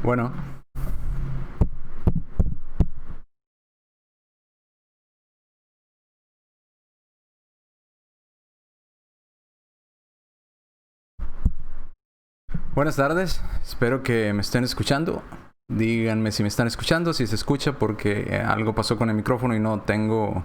Bueno, buenas tardes. Espero que me estén escuchando. Díganme si me están escuchando, si se escucha, porque algo pasó con el micrófono y no tengo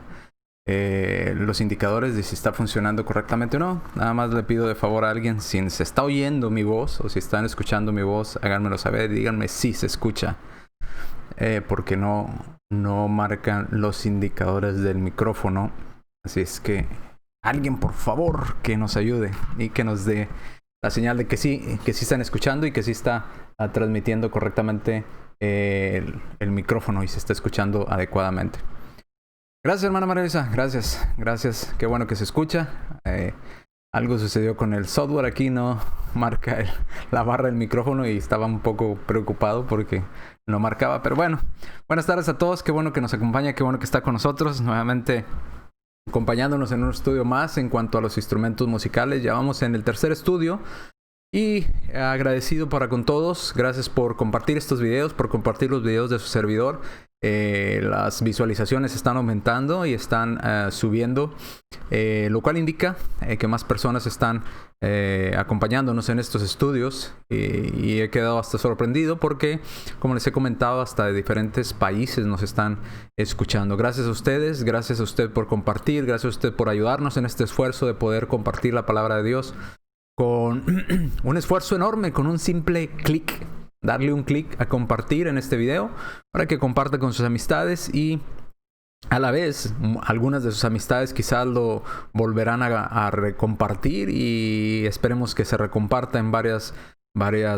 los indicadores de si está funcionando correctamente o no. Nada más le pido de favor a alguien, si se está oyendo mi voz o si están escuchando mi voz, háganmelo saber. Díganme si se escucha, porque no marcan los indicadores del micrófono. Así es que alguien, por favor, que nos ayude y que nos dé la señal de que sí están escuchando y que sí está transmitiendo correctamente el micrófono y se está escuchando adecuadamente. Gracias, hermana Maravilla. Gracias. Qué bueno que se escucha. Algo sucedió con el software aquí, no marca la barra del micrófono y estaba un poco preocupado porque no marcaba. Pero bueno, buenas tardes a todos. Qué bueno que nos acompaña, qué bueno que está con nosotros nuevamente, acompañándonos en un estudio más en cuanto a los instrumentos musicales. Ya vamos en el tercer estudio y agradecido para con todos. Gracias por compartir estos videos, por compartir los videos de su servidor. Las visualizaciones están aumentando y están subiendo, lo cual indica que más personas están acompañándonos en estos estudios, y he quedado hasta sorprendido porque, como les he comentado, hasta de diferentes países nos están escuchando. Gracias a ustedes, gracias a usted por compartir, gracias a usted por ayudarnos en este esfuerzo de poder compartir la palabra de Dios con un esfuerzo enorme, con un simple clic. Darle un clic a compartir en este video para que comparta con sus amistades, y a la vez algunas de sus amistades quizás lo volverán a recompartir, y esperemos que se recomparta en varias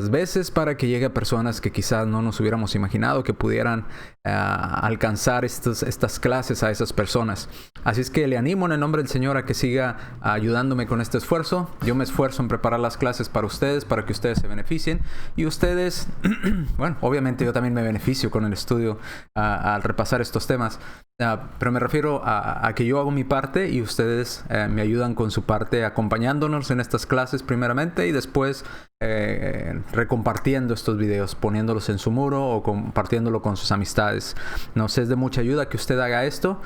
veces para que llegue a personas que quizás no nos hubiéramos imaginado que pudieran alcanzar estas clases a esas personas. Así es que le animo en el nombre del Señor a que siga ayudándome con este esfuerzo. Yo me esfuerzo en preparar las clases para ustedes, para que ustedes se beneficien, y ustedes, bueno, obviamente yo también me beneficio con el estudio al repasar estos temas. Pero me refiero a que yo hago mi parte y ustedes me ayudan con su parte, acompañándonos en estas clases primeramente, y después recompartiendo estos videos, poniéndolos en su muro o compartiéndolo con sus amistades. Nos es de mucha ayuda que usted haga esto.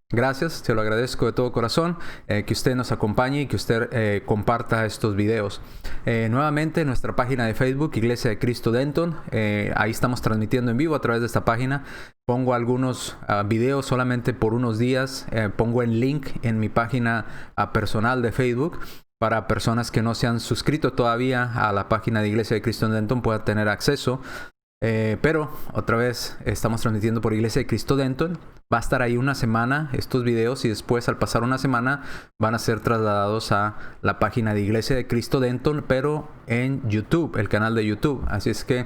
Gracias, te lo agradezco de todo corazón, que usted nos acompañe y que usted comparta estos videos. Nuevamente, nuestra página de Facebook, Iglesia de Cristo Denton, ahí estamos transmitiendo en vivo a través de esta página. Pongo algunos videos solamente por unos días, pongo el link en mi página personal de Facebook, para personas que no se han suscrito todavía a la página de Iglesia de Cristo Denton puedan tener acceso. Pero otra vez estamos transmitiendo por Iglesia de Cristo Denton. Va a estar ahí una semana estos videos, y después, al pasar una semana, van a ser trasladados a la página de Iglesia de Cristo Denton, pero en YouTube, el canal de YouTube. Así es que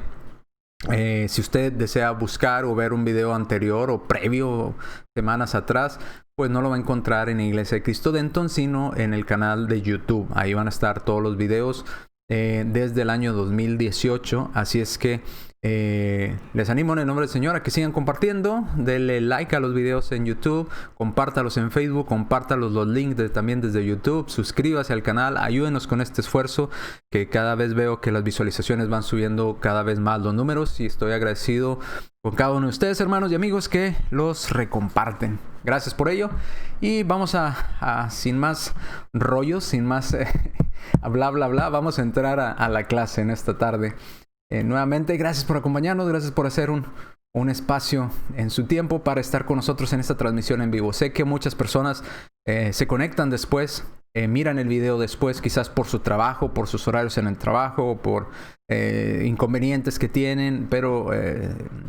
si usted desea buscar o ver un video anterior o previo, semanas atrás, pues no lo va a encontrar en Iglesia de Cristo Denton, sino en el canal de YouTube. Ahí van a estar todos los videos desde el año 2018. Así es que les animo en el nombre del Señor a que sigan compartiendo. Denle like a los videos en YouTube, compártalos en Facebook, compártalos los links también desde YouTube, suscríbase al canal, ayúdenos con este esfuerzo, que cada vez veo que las visualizaciones van subiendo cada vez más los números, y estoy agradecido con cada uno de ustedes, hermanos y amigos, que los recomparten. Gracias por ello, y vamos a sin más rollos, sin más bla bla bla, vamos a entrar a la clase en esta tarde. Nuevamente, gracias por acompañarnos, gracias por hacer un espacio en su tiempo para estar con nosotros en esta transmisión en vivo. Sé que muchas personas se conectan después, miran el video después, quizás por su trabajo, por sus horarios en el trabajo, o por inconvenientes que tienen, pero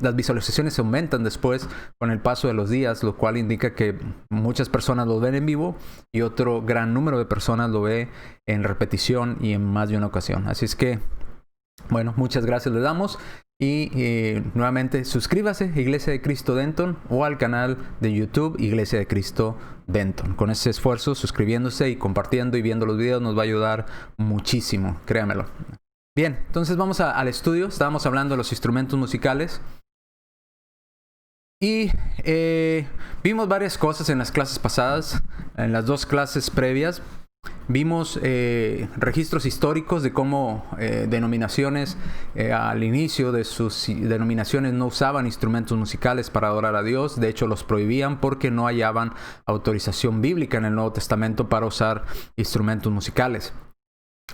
las visualizaciones se aumentan después con el paso de los días, lo cual indica que muchas personas lo ven en vivo y otro gran número de personas lo ve en repetición y en más de una ocasión. Así es que, bueno, muchas gracias le damos, y nuevamente suscríbase a Iglesia de Cristo Denton o al canal de YouTube Iglesia de Cristo Denton. Con ese esfuerzo, suscribiéndose y compartiendo y viendo los videos, nos va a ayudar muchísimo, créamelo. Bien, entonces vamos al estudio. Estábamos hablando de los instrumentos musicales y vimos varias cosas en las clases pasadas, en las dos clases previas. vimos registros históricos de cómo denominaciones al inicio de sus denominaciones no usaban instrumentos musicales para adorar a Dios. De hecho, los prohibían porque no hallaban autorización bíblica en el Nuevo Testamento para usar instrumentos musicales.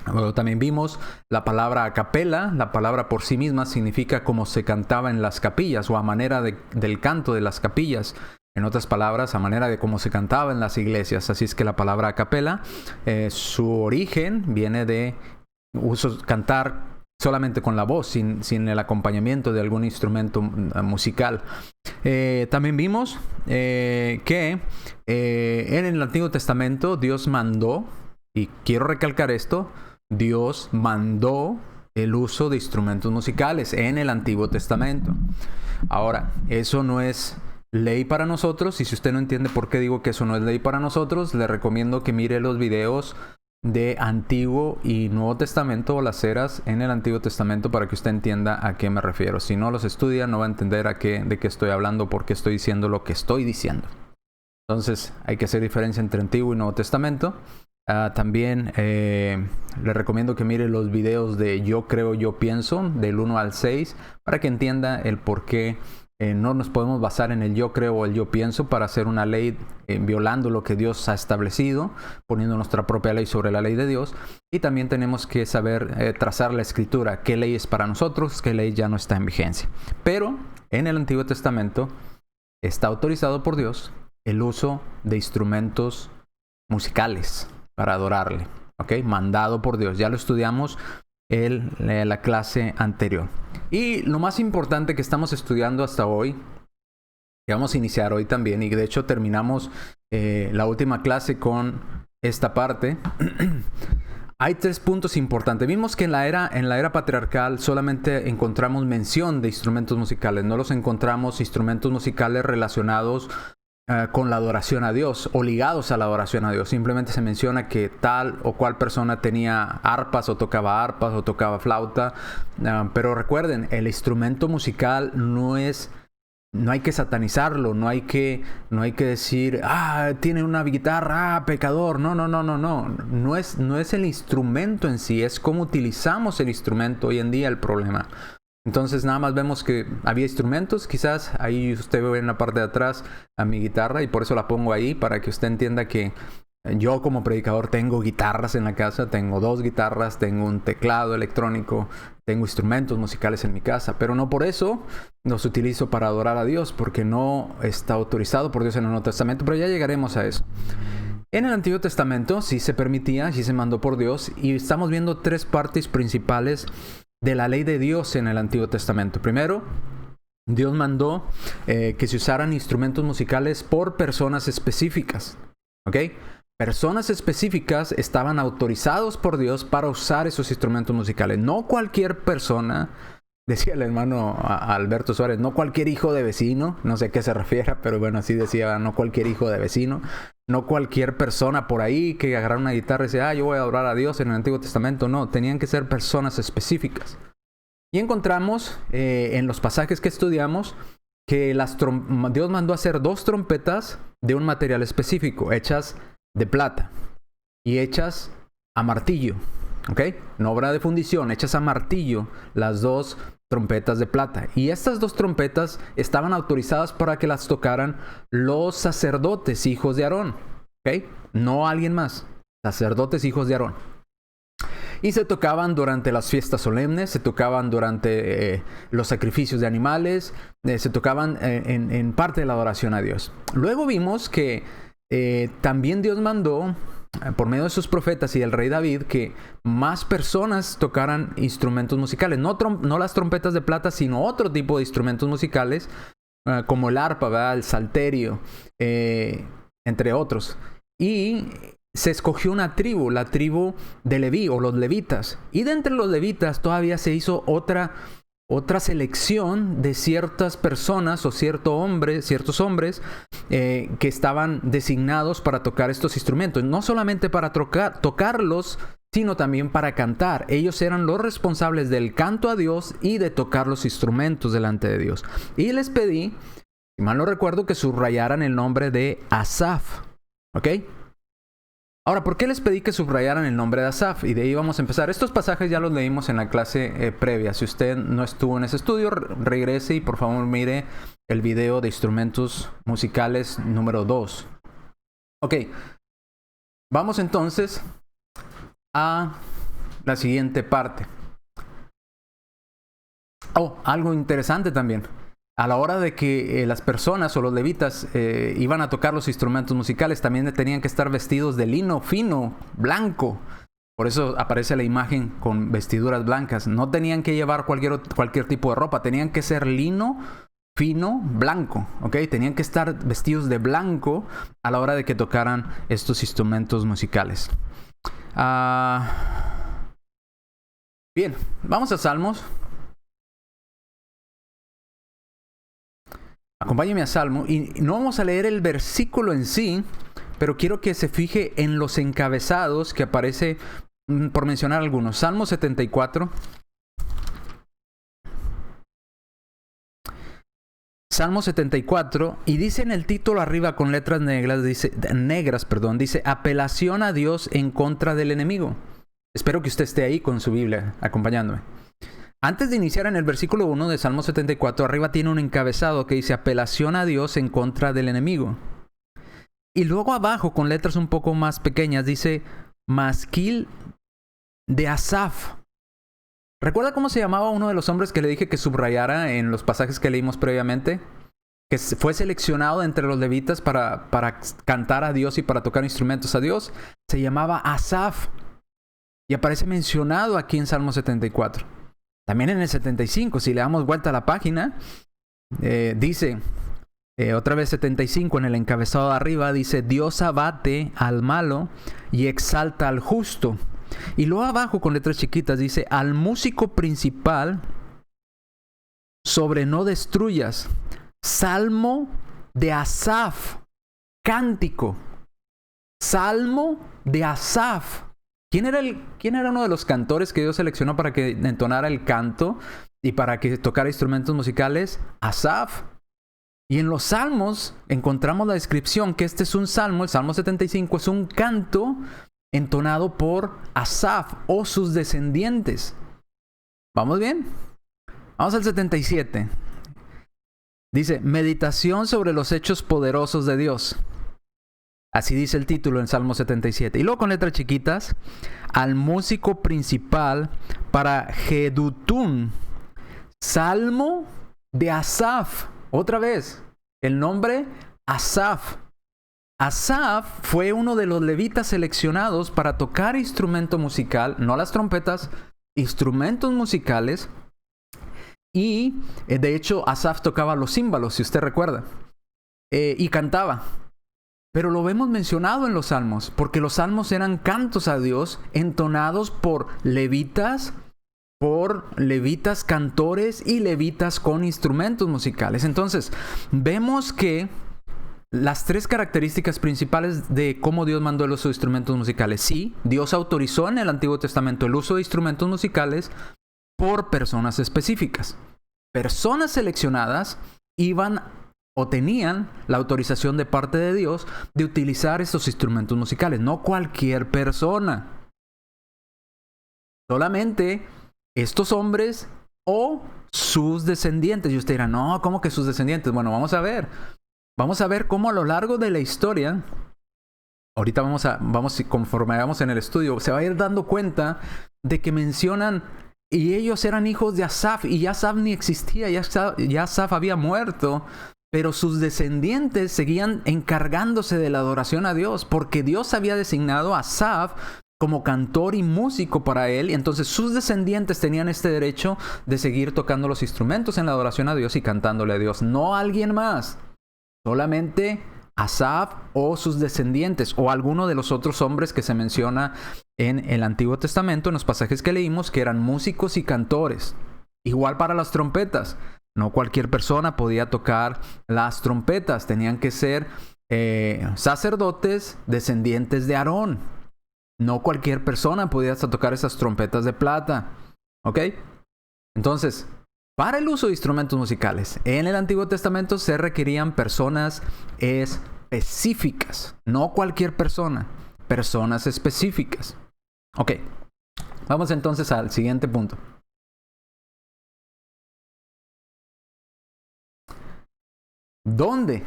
Luego también vimos la palabra a capela. La palabra por sí misma significa como se cantaba en las capillas o a manera del canto de las capillas. En otras palabras, a manera de cómo se cantaba en las iglesias. Así es que la palabra a capela, su origen viene de cantar solamente con la voz, sin el acompañamiento de algún instrumento musical. También vimos que en el Antiguo Testamento Dios mandó, y quiero recalcar esto, Dios mandó el uso de instrumentos musicales en el Antiguo Testamento. Ahora, eso no es ley para nosotros, y si usted no entiende por qué digo que eso no es ley para nosotros, le recomiendo que mire los videos de Antiguo y Nuevo Testamento o las eras en el Antiguo Testamento para que usted entienda a qué me refiero. Si no los estudia, no va a entender de qué estoy hablando, por qué estoy diciendo lo que estoy diciendo. Entonces, hay que hacer diferencia entre Antiguo y Nuevo Testamento. También le recomiendo que mire los videos de Yo Creo, Yo Pienso, del 1 al 6, para que entienda el por qué no nos podemos basar en el yo creo o el yo pienso para hacer una ley violando lo que Dios ha establecido, poniendo nuestra propia ley sobre la ley de Dios. Y también tenemos que saber trazar la escritura, qué ley es para nosotros, qué ley ya no está en vigencia. Pero en el Antiguo Testamento está autorizado por Dios el uso de instrumentos musicales para adorarle, ¿ok? Mandado por Dios. Ya lo estudiamos en la clase anterior. Y lo más importante que estamos estudiando hasta hoy, que vamos a iniciar hoy también, y de hecho terminamos la última clase con esta parte. Hay 3 puntos importantes. Vimos que en la era patriarcal solamente encontramos mención de instrumentos musicales. No los encontramos instrumentos musicales relacionados con la adoración a Dios o ligados a la adoración a Dios. Simplemente se menciona que tal o cual persona tenía arpas o tocaba flauta. Pero recuerden, el instrumento musical no hay que satanizarlo, no hay que decir, tiene una guitarra, pecador. No es el instrumento en sí, es cómo utilizamos el instrumento hoy en día el problema. Entonces nada más vemos que había instrumentos, quizás ahí usted ve en la parte de atrás a mi guitarra, y por eso la pongo ahí, para que usted entienda que yo como predicador tengo guitarras en la casa, tengo 2 guitarras, tengo un teclado electrónico, tengo instrumentos musicales en mi casa, pero no por eso los utilizo para adorar a Dios, porque no está autorizado por Dios en el Nuevo Testamento, pero ya llegaremos a eso. En el Antiguo Testamento sí se permitía, sí se mandó por Dios, y estamos viendo 3 partes principales de la ley de Dios en el Antiguo Testamento. Primero, Dios mandó que se usaran instrumentos musicales por personas específicas, ¿ok? Personas específicas estaban autorizados por Dios para usar esos instrumentos musicales. No cualquier persona, decía el hermano Alberto Suárez, no cualquier hijo de vecino, no sé a qué se refiere, pero bueno, así decía, no cualquier hijo de vecino, no cualquier persona por ahí que agarrara una guitarra y decía, yo voy a adorar a Dios en el Antiguo Testamento. No, tenían que ser personas específicas. Y encontramos en los pasajes que estudiamos que Dios mandó hacer 2 trompetas de un material específico, hechas de plata y hechas a martillo, ¿ok? No obra de fundición, hechas a martillo, las 2 trompetas de plata. Y estas 2 trompetas estaban autorizadas para que las tocaran los sacerdotes, hijos de Aarón, ¿ok? No alguien más, sacerdotes, hijos de Aarón. Y se tocaban durante las fiestas solemnes, se tocaban durante los sacrificios de animales, se tocaban en parte de la adoración a Dios. Luego vimos que también Dios mandó, por medio de sus profetas y del rey David, que más personas tocaran instrumentos musicales. No las trompetas de plata, sino otro tipo de instrumentos musicales, como el arpa, ¿verdad? El salterio, entre otros. Y se escogió una tribu, la tribu de Leví o los levitas. Y de entre los levitas todavía se hizo otra selección de ciertas personas o ciertos hombres que estaban designados para tocar estos instrumentos. No solamente para tocarlos, sino también para cantar. Ellos eran los responsables del canto a Dios y de tocar los instrumentos delante de Dios. Y les pedí, si mal no recuerdo, que subrayaran el nombre de Asaf. ¿Ok? Ahora, ¿por qué les pedí que subrayaran el nombre de Asaf? Y de ahí vamos a empezar. Estos pasajes ya los leímos en la clase previa. Si usted no estuvo en ese estudio, regrese y por favor mire el video de instrumentos musicales número 2. Ok, vamos entonces a la siguiente parte. Oh, algo interesante también. A la hora de que las personas o los levitas iban a tocar los instrumentos musicales, también tenían que estar vestidos de lino fino, blanco. Por eso aparece la imagen con vestiduras blancas. No tenían que llevar cualquier tipo de ropa. Tenían que ser lino fino, blanco. ¿Ok? Tenían que estar vestidos de blanco a la hora de que tocaran estos instrumentos musicales. Bien, vamos a Salmos. Acompáñeme a Salmo y no vamos a leer el versículo en sí, pero quiero que se fije en los encabezados que aparece, por mencionar algunos. Salmo 74. Salmo 74, y dice en el título arriba con letras negras, dice apelación a Dios en contra del enemigo. Espero que usted esté ahí con su Biblia acompañándome. Antes de iniciar en el versículo 1 de Salmo 74, arriba tiene un encabezado que dice apelación a Dios en contra del enemigo. Y luego abajo, con letras un poco más pequeñas, dice masquil de Asaf. ¿Recuerda cómo se llamaba uno de los hombres que le dije que subrayara en los pasajes que leímos previamente? Que fue seleccionado entre los levitas para cantar a Dios y para tocar instrumentos a Dios. Se llamaba Asaf. Y aparece mencionado aquí en Salmo 74. También en el 75, si le damos vuelta a la página, dice, otra vez 75 en el encabezado de arriba, dice, Dios abate al malo y exalta al justo. Y luego abajo con letras chiquitas dice, al músico principal sobre no destruyas. Salmo de Asaf, cántico. Salmo de Asaf. ¿Quién era uno de los cantores que Dios seleccionó para que entonara el canto y para que tocara instrumentos musicales? Asaf. Y en los salmos encontramos la descripción que este es un salmo, el Salmo 75 es un canto entonado por Asaf o sus descendientes. ¿Vamos bien? Vamos al 77. Dice, meditación sobre los hechos poderosos de Dios. Así dice el título en Salmo 77. Y luego con letras chiquitas, al músico principal para Jedutún. Salmo de Asaf. Otra vez, el nombre Asaf. Asaf fue uno de los levitas seleccionados para tocar instrumento musical, no las trompetas, instrumentos musicales. Y de hecho Asaf tocaba los címbalos, si usted recuerda. Y cantaba. Pero lo vemos mencionado en los salmos, porque los salmos eran cantos a Dios entonados por levitas cantores y levitas con instrumentos musicales. Entonces, vemos que las tres características principales de cómo Dios mandó los instrumentos musicales. Sí, Dios autorizó en el Antiguo Testamento el uso de instrumentos musicales por personas específicas. Personas seleccionadas iban o tenían la autorización de parte de Dios de utilizar estos instrumentos musicales. No cualquier persona. Solamente estos hombres o sus descendientes. Y usted dirá, no, ¿cómo que sus descendientes? Bueno, vamos a ver. Vamos a ver cómo a lo largo de la historia, ahorita conforme vamos en el estudio, se va a ir dando cuenta de que mencionan, y ellos eran hijos de Asaf, y ya Asaf ni existía, ya Asaf había muerto. Pero sus descendientes seguían encargándose de la adoración a Dios, porque Dios había designado a Asaf como cantor y músico para él, y entonces sus descendientes tenían este derecho de seguir tocando los instrumentos en la adoración a Dios y cantándole a Dios, no a alguien más, solamente Asaf o sus descendientes, o alguno de los otros hombres que se menciona en el Antiguo Testamento, en los pasajes que leímos, que eran músicos y cantores. Igual para las trompetas. No cualquier persona podía tocar las trompetas. Tenían que ser sacerdotes descendientes de Aarón. No cualquier persona podía hasta tocar esas trompetas de plata. ¿Ok? Entonces, para el uso de instrumentos musicales, en el Antiguo Testamento se requerían personas específicas. No cualquier persona. personas específicas. Ok, vamos entonces al siguiente punto. ¿Dónde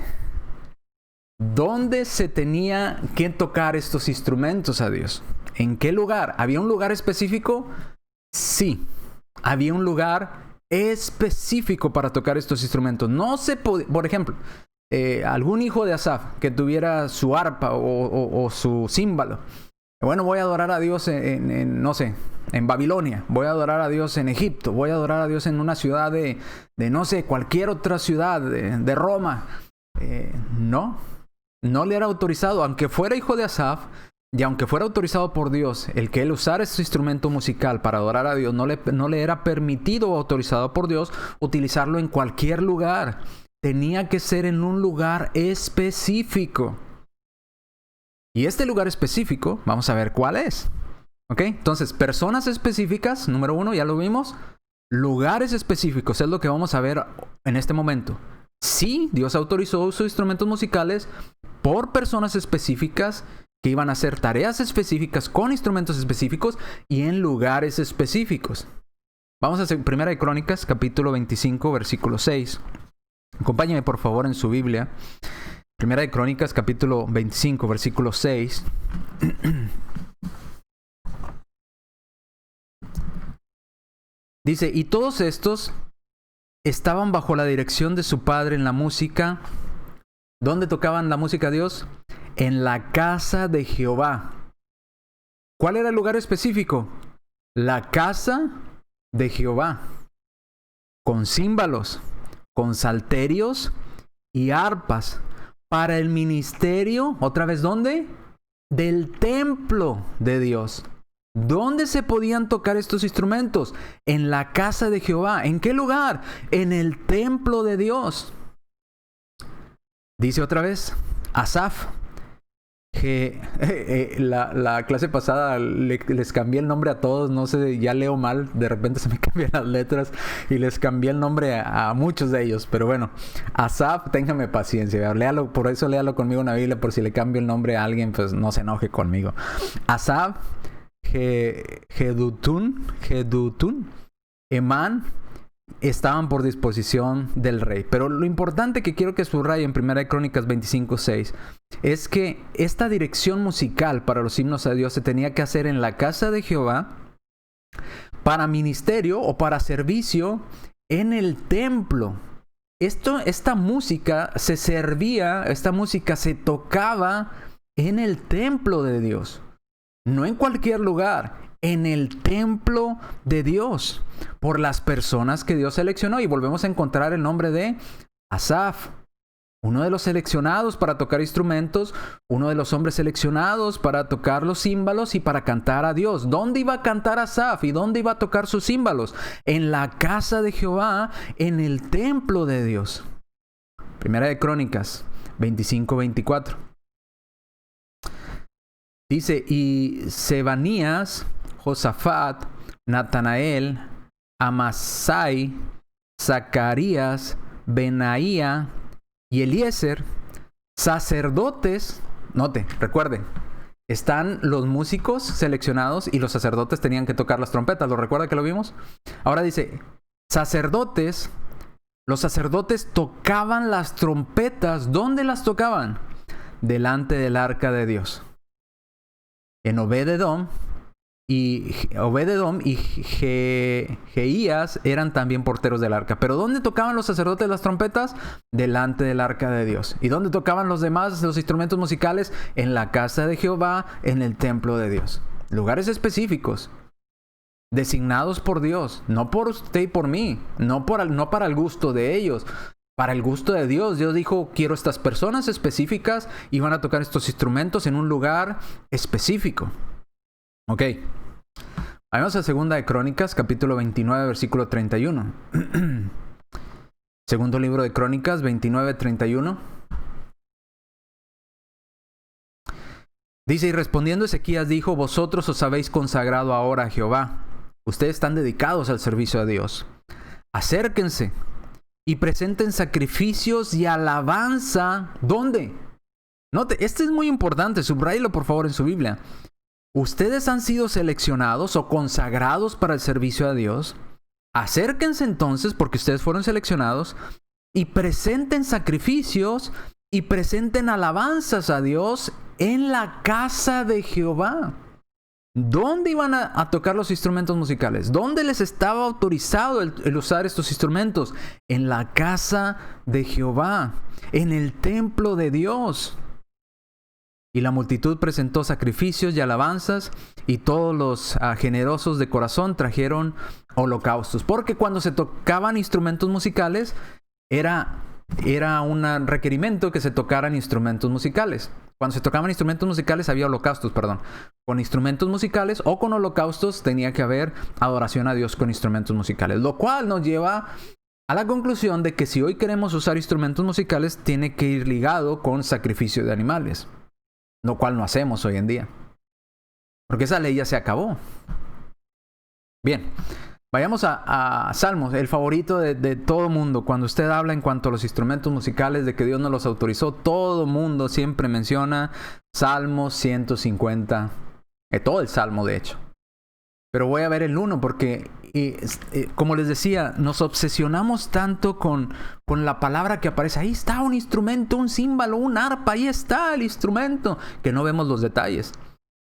se tenía que tocar estos instrumentos a Dios? ¿En qué lugar? ¿Había un lugar específico? Sí, había un lugar específico para tocar estos instrumentos. No se podía, por ejemplo, algún hijo de Asaf que tuviera su arpa o su címbalo. Bueno, voy a adorar a Dios no sé, en Babilonia. Voy a adorar a Dios en Egipto. Voy a adorar a Dios en una ciudad de no sé, cualquier otra ciudad de Roma. No le era autorizado, aunque fuera hijo de Asaf, y aunque fuera autorizado por Dios, el que él usara este instrumento musical para adorar a Dios, no le era permitido o autorizado por Dios utilizarlo en cualquier lugar. Tenía que ser en un lugar específico. Y este lugar específico, vamos a ver cuál es. ¿Ok? Entonces, personas específicas, número 1, ya lo vimos. Lugares específicos, es lo que vamos a ver en este momento. Sí, Dios autorizó sus instrumentos musicales por personas específicas que iban a hacer tareas específicas con instrumentos específicos y en lugares específicos. Vamos a hacer 1 de Crónicas, capítulo 25, versículo 6. Acompáñame por favor en su Biblia. 1 de Crónicas, capítulo 25, versículo 6. Dice, y todos estos estaban bajo la dirección de su padre en la música. ¿Dónde tocaban la música a Dios? En la casa de Jehová. ¿Cuál era el lugar específico? La casa de Jehová. Con címbalos, con salterios y arpas. Para el ministerio, ¿otra vez dónde? Del templo de Dios. ¿Dónde se podían tocar estos instrumentos? En la casa de Jehová. ¿En qué lugar? En el templo de Dios. Dice otra vez, Asaf. La clase pasada les cambié el nombre a todos, no sé, ya leo mal, de repente se me cambian las letras y les cambié el nombre a muchos de ellos, pero bueno, Asaf, téngame paciencia, léalo, por eso léalo conmigo en la Biblia, por si le cambio el nombre a alguien, pues no se enoje conmigo. Asaf, Jedutun, Emán, estaban por disposición del rey. Pero lo importante que quiero que subraye en 1 Crónicas 25:6 es que esta dirección musical para los himnos a Dios se tenía que hacer en la casa de Jehová para ministerio o para servicio en el templo. Esta música se servía, esta música se tocaba en el templo de Dios, no en cualquier lugar. En el templo de Dios, por las personas que Dios seleccionó. Y volvemos a encontrar el nombre de Asaf, uno de los seleccionados para tocar instrumentos, uno de los hombres seleccionados para tocar los címbalos y para cantar a Dios. ¿Dónde iba a cantar Asaf y dónde iba a tocar sus címbalos? En la casa de Jehová, en el templo de Dios. 1 de Crónicas 25:24. Dice, y Sebanías, Josafat, Natanael, Amasai, Zacarías, Benaía y Eliezer, sacerdotes. Note, recuerden, están los músicos seleccionados y los sacerdotes tenían que tocar las trompetas. ¿Lo recuerda que lo vimos? Ahora dice, sacerdotes, los sacerdotes tocaban las trompetas. ¿Dónde las tocaban? Delante del arca de Dios. En Obed-edom y Jeías eran también porteros del arca. ¿Pero dónde tocaban los sacerdotes las trompetas? Delante del arca de Dios. ¿Y dónde tocaban los demás, los instrumentos musicales? En la casa de Jehová, en el templo de Dios. Lugares específicos, designados por Dios, no por usted y por mí, no para el gusto de ellos, para el gusto de Dios. Dios dijo, quiero estas personas específicas y van a tocar estos instrumentos en un lugar específico. Ok. Vamos a 2 de Crónicas, capítulo 29, versículo 31. Segundo libro de Crónicas, 29:31. Dice, y respondiendo Ezequías dijo, vosotros os habéis consagrado ahora a Jehová. Ustedes están dedicados al servicio a Dios. Acérquense y presenten sacrificios y alabanza. ¿Dónde? Note, este es muy importante, subráyelo por favor en su Biblia. Ustedes han sido seleccionados o consagrados para el servicio a Dios. Acérquense entonces, porque ustedes fueron seleccionados, y presenten sacrificios y presenten alabanzas a Dios en la casa de Jehová. ¿Dónde iban a tocar los instrumentos musicales? ¿Dónde les estaba autorizado el usar estos instrumentos? En la casa de Jehová, en el templo de Dios. Y la multitud presentó sacrificios y alabanzas, y todos los generosos de corazón trajeron holocaustos. Porque cuando se tocaban instrumentos musicales, era un requerimiento que se tocaran instrumentos musicales. Cuando se tocaban instrumentos musicales había holocaustos, Con instrumentos musicales o con holocaustos tenía que haber adoración a Dios con instrumentos musicales. Lo cual nos lleva a la conclusión de que si hoy queremos usar instrumentos musicales, tiene que ir ligado con sacrificio de animales. Lo cual no hacemos hoy en día. Porque esa ley ya se acabó. Bien, vayamos a Salmos, el favorito de todo mundo. Cuando usted habla en cuanto a los instrumentos musicales, de que Dios no los autorizó, todo mundo siempre menciona Salmos 150. Todo el Salmo, de hecho. Pero voy a ver el 1 porque, como les decía, nos obsesionamos tanto con la palabra que aparece. Ahí está un instrumento, un címbalo, un arpa, ahí está el instrumento, que no vemos los detalles.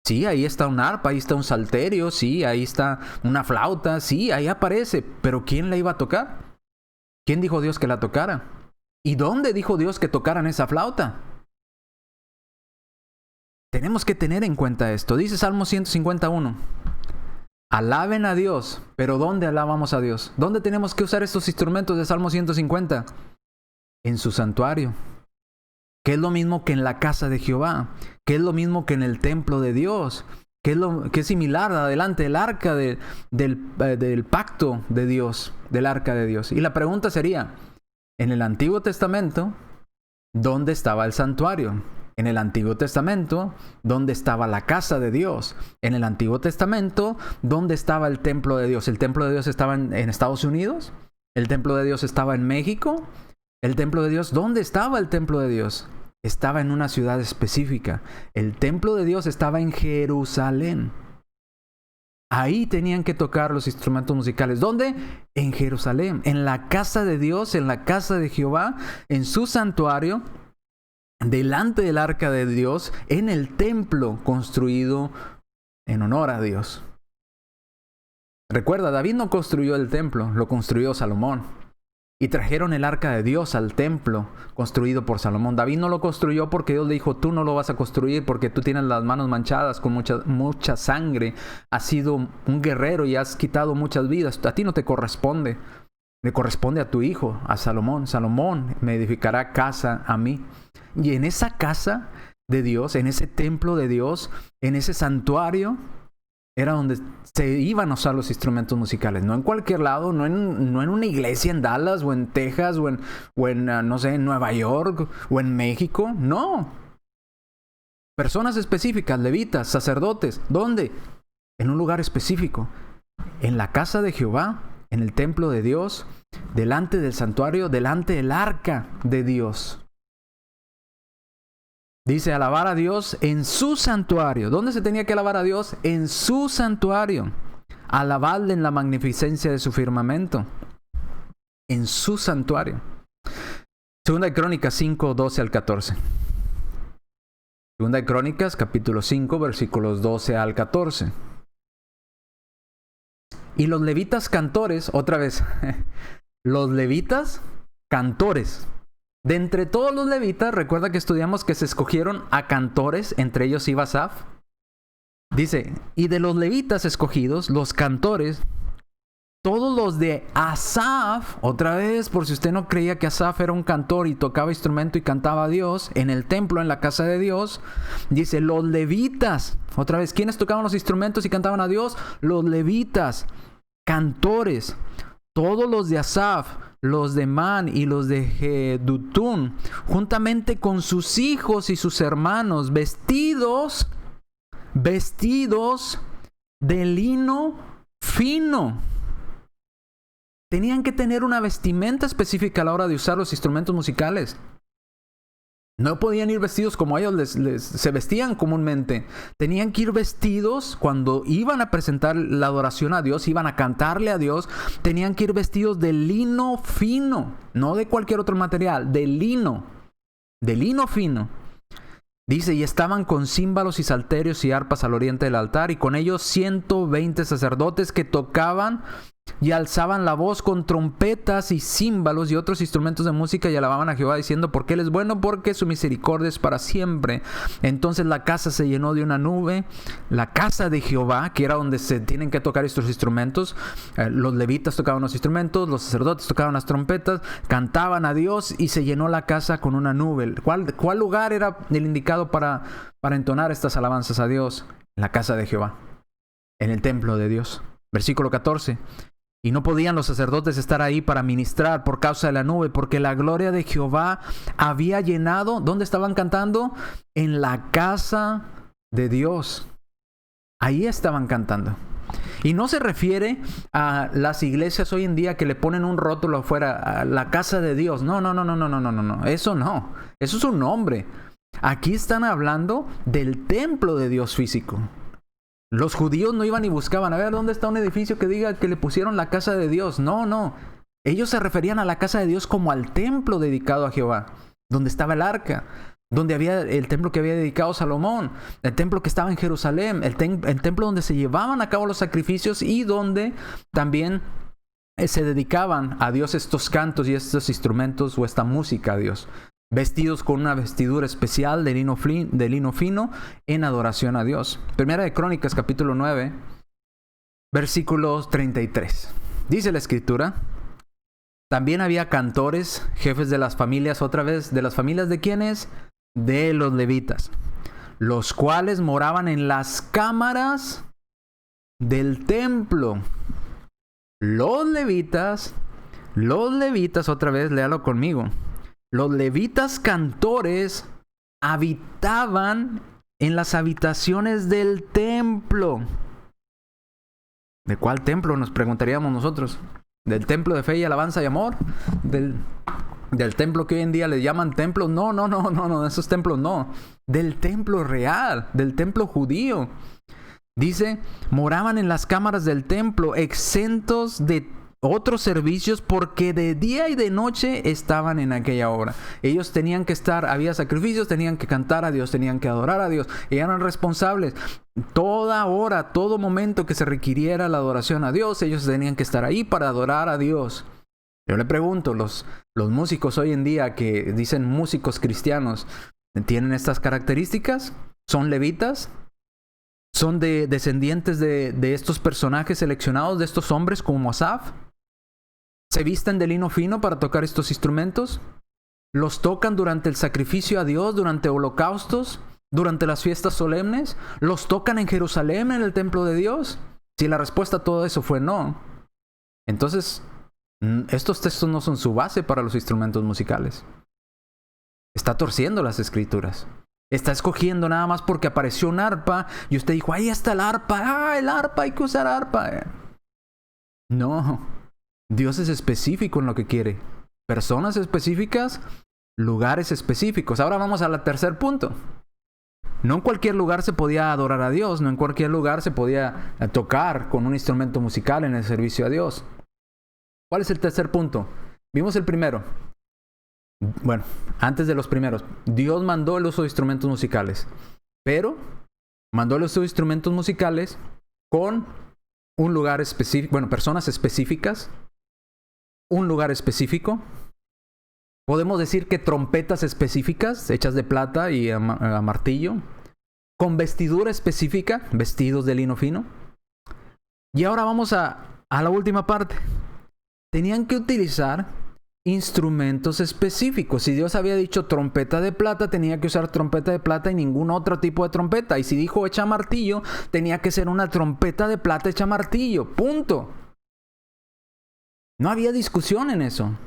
Sí, ahí está un arpa, ahí está un salterio, sí, ahí está una flauta, sí, ahí aparece. Pero ¿quién la iba a tocar? ¿Quién dijo Dios que la tocara? ¿Y dónde dijo Dios que tocaran esa flauta? Tenemos que tener en cuenta esto. Dice Salmo 151. Alaben a Dios. ¿Pero dónde alabamos a Dios? ¿Dónde tenemos que usar estos instrumentos de Salmo 150? En su santuario. Que es lo mismo que en la casa de Jehová. Que es lo mismo que en el templo de Dios. Que es similar adelante del arca del pacto de Dios. Del arca de Dios. Y la pregunta sería, en el Antiguo Testamento, ¿dónde estaba el santuario? En el Antiguo Testamento, ¿dónde estaba la casa de Dios? En el Antiguo Testamento, ¿dónde estaba el templo de Dios? ¿El templo de Dios estaba en Estados Unidos? ¿El templo de Dios estaba en México? ¿El templo de Dios? ¿Dónde estaba el templo de Dios? Estaba en una ciudad específica. El templo de Dios estaba en Jerusalén. Ahí tenían que tocar los instrumentos musicales. ¿Dónde? En Jerusalén. En la casa de Dios, en la casa de Jehová, en su santuario, delante del arca de Dios, en el templo construido en honor a Dios. Recuerda, David no construyó el templo, lo construyó Salomón. Y trajeron el arca de Dios al templo construido por Salomón. David no lo construyó porque Dios le dijo, tú no lo vas a construir porque tú tienes las manos manchadas con mucha sangre. Has sido un guerrero y has quitado muchas vidas. A ti no te corresponde. Le corresponde a tu hijo, a Salomón. Salomón me edificará casa a mí. Y en esa casa de Dios, en ese templo de Dios, en ese santuario, era donde se iban a usar los instrumentos musicales. No en cualquier lado, no en una iglesia en Dallas, o en Texas, o en no sé, en Nueva York, o en México. No. Personas específicas, levitas, sacerdotes. ¿Dónde? En un lugar específico. En la casa de Jehová, en el templo de Dios, delante del santuario, delante del arca de Dios. Dice, alabar a Dios en su santuario. ¿Dónde se tenía que alabar a Dios? En su santuario. Alabarle en la magnificencia de su firmamento. En su santuario. Segunda de Crónicas 5, 12 al 14. Segunda de Crónicas, capítulo 5, versículos 12 al 14. Y los levitas cantores, otra vez, los levitas cantores. De entre todos los levitas, recuerda que estudiamos que se escogieron a cantores, entre ellos iba Asaf. Dice, y de los levitas escogidos, los cantores, todos los de Asaf, otra vez, por si usted no creía que Asaf era un cantor y tocaba instrumento y cantaba a Dios, en el templo, en la casa de Dios, dice, los levitas, otra vez, ¿quiénes tocaban los instrumentos y cantaban a Dios? Los levitas, cantores, todos los de Asaf, los de Man y los de Jedutún, juntamente con sus hijos y sus hermanos, vestidos de lino fino. Tenían que tener una vestimenta específica a la hora de usar los instrumentos musicales. No podían ir vestidos como ellos se vestían comúnmente. Tenían que ir vestidos cuando iban a presentar la adoración a Dios, iban a cantarle a Dios. Tenían que ir vestidos de lino fino, no de cualquier otro material, de lino fino. Dice, y estaban con címbalos y salterios y arpas al oriente del altar, y con ellos 120 sacerdotes que tocaban y alzaban la voz con trompetas y címbalos y otros instrumentos de música, y alababan a Jehová diciendo, porque Él es bueno, porque su misericordia es para siempre. Entonces la casa se llenó de una nube, la casa de Jehová, que era donde se tienen que tocar estos instrumentos. Los levitas tocaban los instrumentos, los sacerdotes tocaban las trompetas, cantaban a Dios, y se llenó la casa con una nube. ¿Cuál lugar era el indicado para entonar estas alabanzas a Dios? La casa de Jehová, en el templo de Dios. Versículo 14. Y no podían los sacerdotes estar ahí para ministrar por causa de la nube, porque la gloria de Jehová había llenado. ¿Dónde estaban cantando? En la casa de Dios. Ahí estaban cantando. Y no se refiere a las iglesias hoy en día que le ponen un rótulo afuera, a la casa de Dios. No. Eso no. Eso es un nombre. Aquí están hablando del templo de Dios físico. Los judíos no iban y buscaban, a ver, ¿dónde está un edificio que diga que le pusieron la casa de Dios? No. Ellos se referían a la casa de Dios como al templo dedicado a Jehová, donde estaba el arca, donde había el templo que había dedicado Salomón, el templo que estaba en Jerusalén, el templo donde se llevaban a cabo los sacrificios y donde también se dedicaban a Dios estos cantos y estos instrumentos o esta música a Dios. Vestidos con una vestidura especial de lino fino en adoración a Dios. Primera de Crónicas, capítulo 9, versículos 33. Dice la Escritura, también había cantores, jefes de las familias, otra vez, ¿de las familias de quiénes? De los levitas, los cuales moraban en las cámaras del templo. Los levitas, otra vez, léalo conmigo. Los levitas cantores habitaban en las habitaciones del templo. ¿De cuál templo? Nos preguntaríamos nosotros. ¿Del templo de fe y alabanza y amor? ¿Del templo que hoy en día le llaman templo? No, esos templos no. Del templo real, del templo judío. Dice, moraban en las cámaras del templo, exentos de otros servicios, porque de día y de noche estaban en aquella obra. Ellos tenían que estar, había sacrificios, tenían que cantar a Dios, tenían que adorar a Dios, y eran responsables. Toda hora, todo momento que se requiriera la adoración a Dios, ellos tenían que estar ahí para adorar a Dios. Yo le pregunto, los músicos hoy en día que dicen músicos cristianos, ¿tienen estas características? ¿Son levitas? ¿Son descendientes de estos personajes seleccionados, de estos hombres como Asaf? ¿Se visten de lino fino para tocar estos instrumentos? ¿Los tocan durante el sacrificio a Dios, durante holocaustos, durante las fiestas solemnes? ¿Los tocan en Jerusalén, en el templo de Dios? Si la respuesta a todo eso fue no, entonces estos textos no son su base para los instrumentos musicales. Está torciendo las escrituras. Está escogiendo nada más porque apareció un arpa y usted dijo, ahí está el arpa. El arpa, hay que usar arpa. No. Dios es específico en lo que quiere. Personas específicas, lugares específicos. Ahora vamos al tercer punto. No en cualquier lugar se podía adorar a Dios. No en cualquier lugar se podía tocar con un instrumento musical en el servicio a Dios. ¿Cuál es el tercer punto? Vimos el primero. Bueno, antes de los primeros. Dios mandó el uso de instrumentos musicales. Pero mandó el uso de instrumentos musicales con un lugar específico. Bueno, personas específicas. Un lugar específico. Podemos decir que trompetas específicas, hechas de plata y a martillo, con vestidura específica, vestidos de lino fino. Y ahora vamos a la última parte. Tenían que utilizar instrumentos específicos. Si Dios había dicho trompeta de plata, tenía que usar trompeta de plata y ningún otro tipo de trompeta. Y si dijo hecha a martillo, tenía que ser una trompeta de plata hecha a martillo. Punto. No había discusión en eso.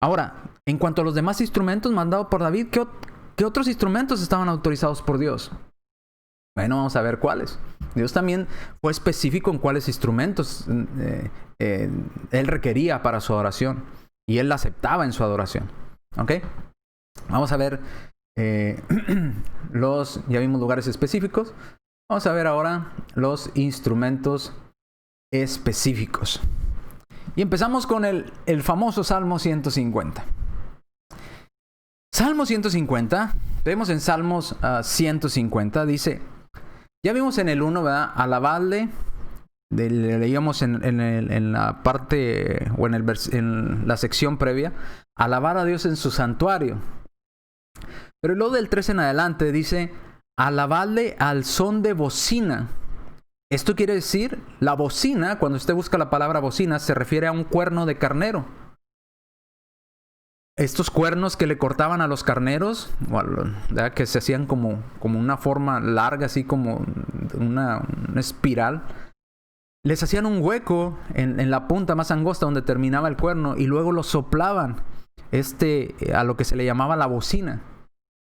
Ahora, en cuanto a los demás instrumentos mandados por David, ¿qué otros instrumentos estaban autorizados por Dios? Bueno, vamos a ver cuáles. Dios también fue específico en cuáles instrumentos Él requería para su adoración. Y Él la aceptaba en su adoración. ¿Ok? Vamos a ver ya vimos lugares específicos. Vamos a ver ahora los instrumentos específicos. Y empezamos con el famoso Salmo 150. Salmo 150, vemos en Salmos 150, dice, ya vimos en el 1, ¿verdad? Alabadle, leíamos en la parte, o en la sección previa, alabar a Dios en su santuario. Pero luego del 3 en adelante dice, alabadle al son de bocina. Esto quiere decir, la bocina, cuando usted busca la palabra bocina, se refiere a un cuerno de carnero. Estos cuernos que le cortaban a los carneros, ¿verdad? Que se hacían como una forma larga, así como una espiral, les hacían un hueco en la punta más angosta donde terminaba el cuerno y luego lo soplaban a lo que se le llamaba la bocina.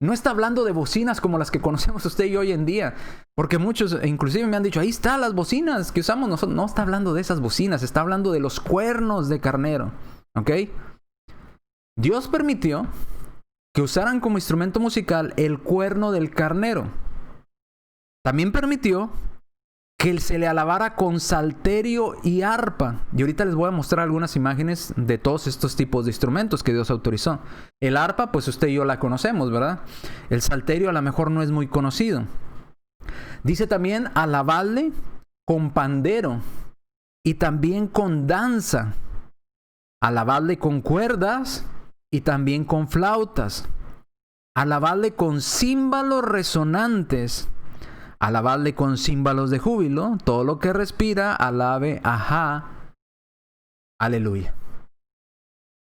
No está hablando de bocinas como las que conocemos usted y yo hoy en día, porque muchos inclusive me han dicho, ahí están las bocinas que usamos nosotros. No está hablando de esas bocinas, está hablando de los cuernos de carnero, ¿ok? Dios permitió que usaran como instrumento musical el cuerno del carnero. También permitió que se le alabara con salterio y arpa. Y ahorita les voy a mostrar algunas imágenes de todos estos tipos de instrumentos que Dios autorizó. El arpa, pues usted y yo la conocemos, ¿verdad? El salterio a lo mejor no es muy conocido. Dice también alabarle con pandero y también con danza. Alabarle con cuerdas y también con flautas. Alabarle con címbalos resonantes. Alabarle con címbalos de júbilo. Todo lo que respira, alabe, ajá, aleluya.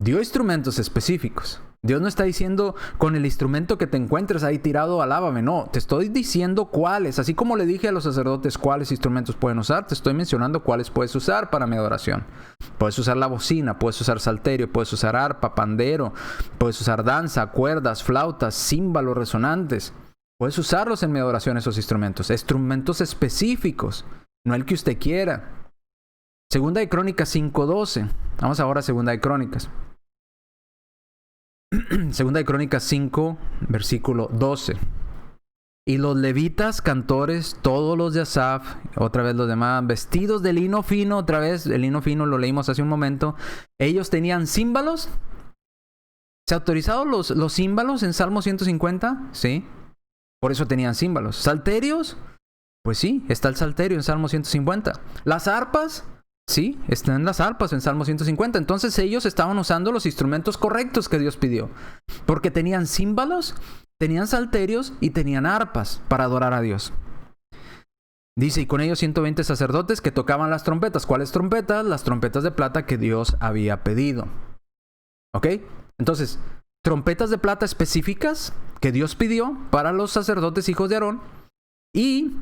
Dio instrumentos específicos. Dios no está diciendo con el instrumento que te encuentres ahí tirado, alábame. No, te estoy diciendo cuáles. Así como le dije a los sacerdotes cuáles instrumentos pueden usar, te estoy mencionando cuáles puedes usar para mi adoración. Puedes usar la bocina, puedes usar salterio, puedes usar arpa, pandero, puedes usar danza, cuerdas, flautas, címbalos resonantes. Puedes usarlos en mi adoración, esos instrumentos. Instrumentos específicos, no el que usted quiera. Segunda de Crónicas 5:12. Vamos ahora a Segunda de Crónicas. Segunda de Crónicas 5, versículo 12. Y los levitas, cantores, todos los de Asaf, otra vez los demás, vestidos de lino fino, otra vez, el lino fino lo leímos hace un momento. Ellos tenían címbalos. ¿Se han autorizado los címbalos en Salmo 150? Sí. Por eso tenían címbalos. ¿Salterios? Pues sí, está el salterio en Salmo 150. ¿Las arpas? Sí, están las arpas en Salmo 150. Entonces ellos estaban usando los instrumentos correctos que Dios pidió. Porque tenían címbalos, tenían salterios y tenían arpas para adorar a Dios. Dice, y con ellos 120 sacerdotes que tocaban las trompetas. ¿Cuáles trompetas? Las trompetas de plata que Dios había pedido. ¿Ok? Entonces, trompetas de plata específicas que Dios pidió para los sacerdotes hijos de Aarón. Y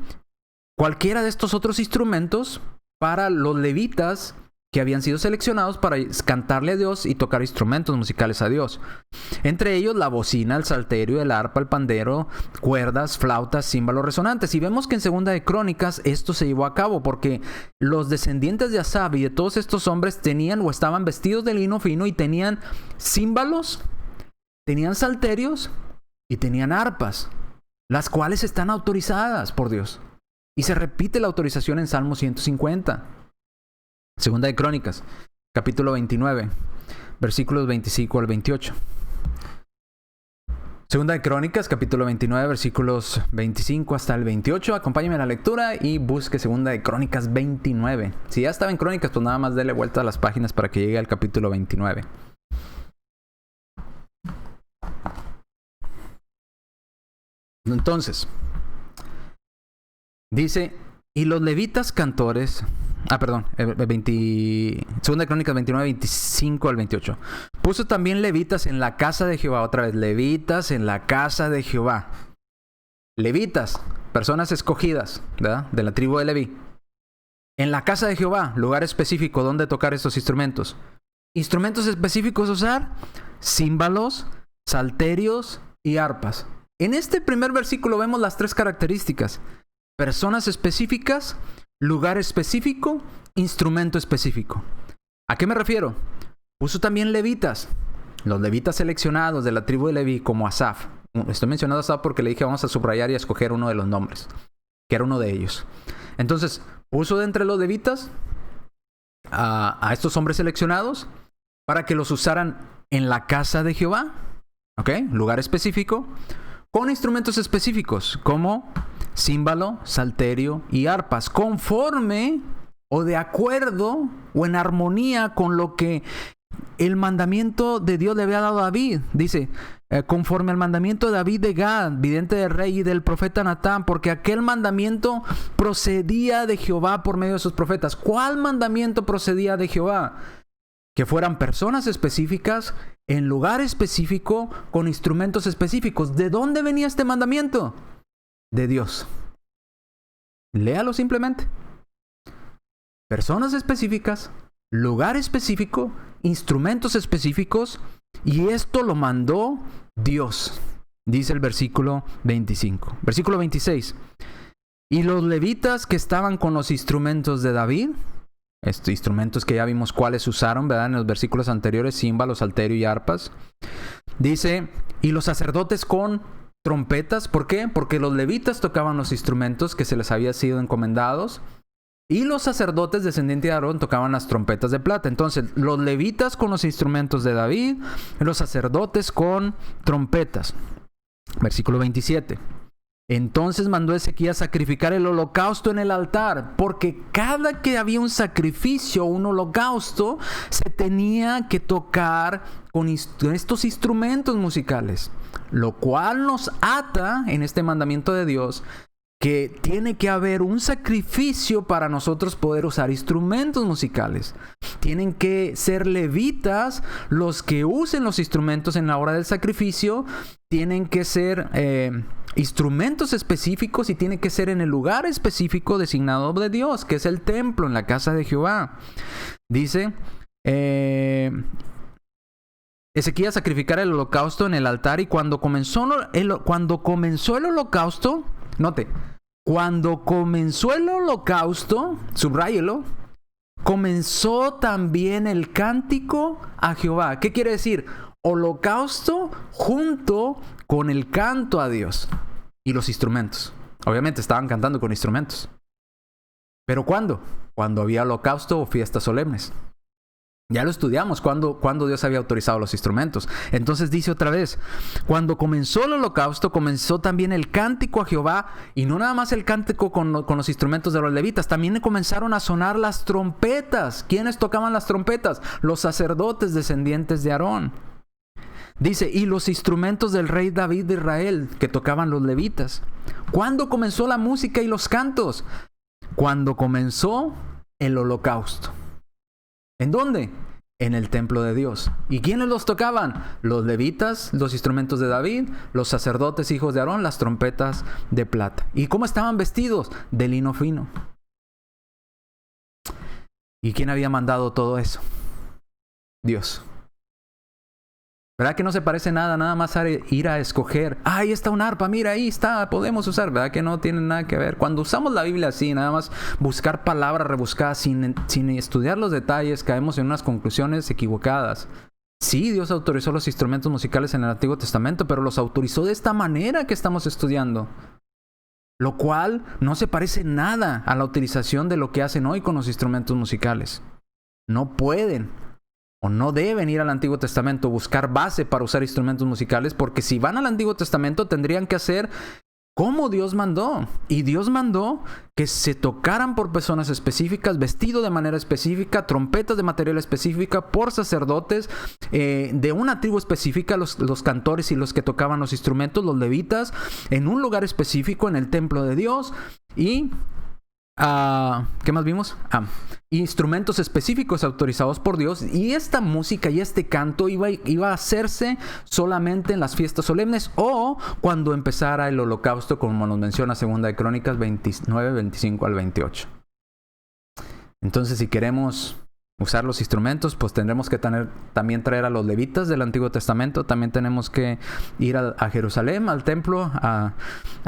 cualquiera de estos otros instrumentos para los levitas que habían sido seleccionados para cantarle a Dios y tocar instrumentos musicales a Dios. Entre ellos la bocina, el salterio, el arpa, el pandero, cuerdas, flautas, címbalos resonantes. Y vemos que en Segunda de Crónicas esto se llevó a cabo porque los descendientes de Asaf y de todos estos hombres tenían o estaban vestidos de lino fino y tenían címbalos, tenían salterios y tenían arpas, las cuales están autorizadas por Dios. Y se repite la autorización en Salmo 150. Segunda de Crónicas, capítulo 29, versículos 25 al 28. Segunda de Crónicas, capítulo 29, versículos 25 hasta el 28. Acompáñenme a la lectura y busque Segunda de Crónicas 29. Si ya estaba en Crónicas, pues nada más dele vuelta a las páginas para que llegue al capítulo 29. Entonces, dice, y los levitas cantores, Segunda de Crónicas 29, 25 al 28. Puso también levitas en la casa de Jehová, otra vez, levitas en la casa de Jehová. Levitas, personas escogidas, ¿verdad? De la tribu de Leví. En la casa de Jehová, lugar específico donde tocar estos instrumentos. Instrumentos específicos a usar, címbalos, salterios y arpas. En este primer versículo vemos las tres características: personas específicas, lugar específico, instrumento específico. ¿A qué me refiero? Puso también levitas. los levitas seleccionados de la tribu de Leví, como Asaf. Estoy mencionando a Asaf porque le dije vamos a subrayar y a escoger uno de los nombres, que era uno de ellos. Entonces, puso de entre los levitas a estos hombres seleccionados para que los usaran en la casa de Jehová, ¿ok? Lugar específico, con instrumentos específicos como címbalo, salterio y arpas, conforme o de acuerdo o en armonía con lo que el mandamiento de Dios le había dado a David. Dice, conforme al mandamiento de David de Gad, vidente del rey, y del profeta Natán, porque aquel mandamiento procedía de Jehová por medio de sus profetas. ¿Cuál mandamiento procedía de Jehová? Que fueran personas específicas, en lugar específico, con instrumentos específicos. ¿De dónde venía este mandamiento? De Dios. Léalo simplemente. Personas específicas, lugar específico, instrumentos específicos, y esto lo mandó Dios, dice el versículo 25. Versículo 26. Y los levitas que estaban con los instrumentos de David, estos instrumentos que ya vimos cuáles usaron, ¿verdad? En los versículos anteriores, címbalos, salterio y arpas. Dice, y los sacerdotes con trompetas. ¿Por qué? Porque los levitas tocaban los instrumentos que se les había sido encomendados, y los sacerdotes descendientes de Aarón tocaban las trompetas de plata. Entonces, los levitas con los instrumentos de David, y los sacerdotes con trompetas. Versículo 27. Entonces mandó Ezequías sacrificar el holocausto en el altar, porque cada que había un sacrificio, un holocausto, se tenía que tocar con estos instrumentos musicales, lo cual nos ata en este mandamiento de Dios, que tiene que haber un sacrificio para nosotros poder usar instrumentos musicales. Tienen que ser levitas los que usen los instrumentos en la hora del sacrificio. Tienen que ser instrumentos específicos y tiene que ser en el lugar específico designado de Dios, que es el templo, en la casa de Jehová. Dice, Ezequías sacrificar el holocausto en el altar, y cuando comenzó el holocausto, note, cuando comenzó el holocausto, subráyelo, comenzó también el cántico a Jehová. ¿Qué quiere decir? Holocausto junto con el canto a Dios y los instrumentos. Obviamente estaban cantando con instrumentos. ¿Pero cuándo? Cuando había holocausto o fiestas solemnes. Ya lo estudiamos cuando Dios había autorizado los instrumentos. Entonces dice otra vez, cuando comenzó el holocausto, comenzó también el cántico a Jehová, y no nada más el cántico con los instrumentos de los levitas, también comenzaron a sonar las trompetas. ¿Quiénes tocaban las trompetas? Los sacerdotes descendientes de Aarón. Dice, y los instrumentos del rey David de Israel, que tocaban los levitas. ¿Cuándo comenzó la música y los cantos? Cuando comenzó el holocausto. ¿En dónde? En el templo de Dios. ¿Y quiénes los tocaban? Los levitas, los instrumentos de David, los sacerdotes hijos de Aarón, las trompetas de plata. ¿Y cómo estaban vestidos? De lino fino. ¿Y quién había mandado todo eso? Dios. ¿Verdad que no se parece nada más a ir a escoger? Ahí está un arpa, mira, ahí está, podemos usar. ¿Verdad que no tiene nada que ver? Cuando usamos la Biblia así, nada más buscar palabras rebuscadas sin estudiar los detalles, caemos en unas conclusiones equivocadas. Sí, Dios autorizó los instrumentos musicales en el Antiguo Testamento, pero los autorizó de esta manera que estamos estudiando, lo cual no se parece nada a la utilización de lo que hacen hoy con los instrumentos musicales. No pueden o no deben ir al Antiguo Testamento, buscar base para usar instrumentos musicales, porque si van al Antiguo Testamento tendrían que hacer como Dios mandó. Y Dios mandó que se tocaran por personas específicas, vestido de manera específica, trompetas de material específica, por sacerdotes de una tribu específica, los cantores y los que tocaban los instrumentos, los levitas, en un lugar específico, en el templo de Dios. Y ¿qué más vimos? Instrumentos específicos autorizados por Dios, y esta música y este canto iba a hacerse solamente en las fiestas solemnes o cuando empezara el holocausto, como nos menciona 2 de Crónicas 29, 25 al 28. Entonces, si queremos usar los instrumentos, pues tendremos que también traer a los levitas del Antiguo Testamento. También tenemos que ir a Jerusalén, al templo, a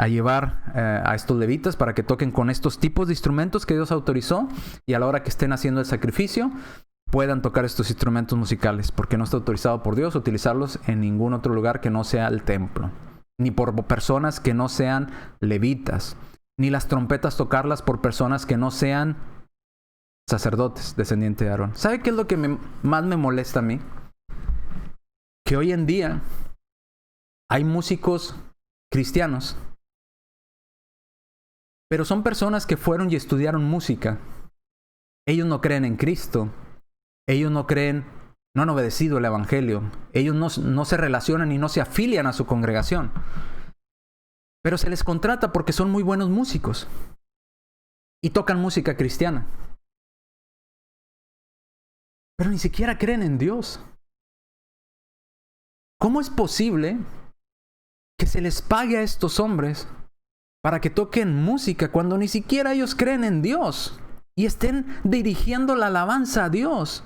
llevar a estos levitas para que toquen con estos tipos de instrumentos que Dios autorizó, y a la hora que estén haciendo el sacrificio, puedan tocar estos instrumentos musicales, porque no está autorizado por Dios utilizarlos en ningún otro lugar que no sea el templo, ni por personas que no sean levitas, ni las trompetas tocarlas por personas que no sean sacerdotes, descendientes de Aarón. ¿Sabe qué es lo que más me molesta a mí? Que hoy en día hay músicos cristianos, pero son personas que fueron y estudiaron música. Ellos no creen en Cristo. Ellos no creen, no han obedecido el Evangelio. Ellos no se relacionan y no se afilian a su congregación. Pero se les contrata porque son muy buenos músicos y tocan música cristiana. Pero ni siquiera creen en Dios. ¿Cómo es posible que se les pague a estos hombres para que toquen música cuando ni siquiera ellos creen en Dios y estén dirigiendo la alabanza a Dios,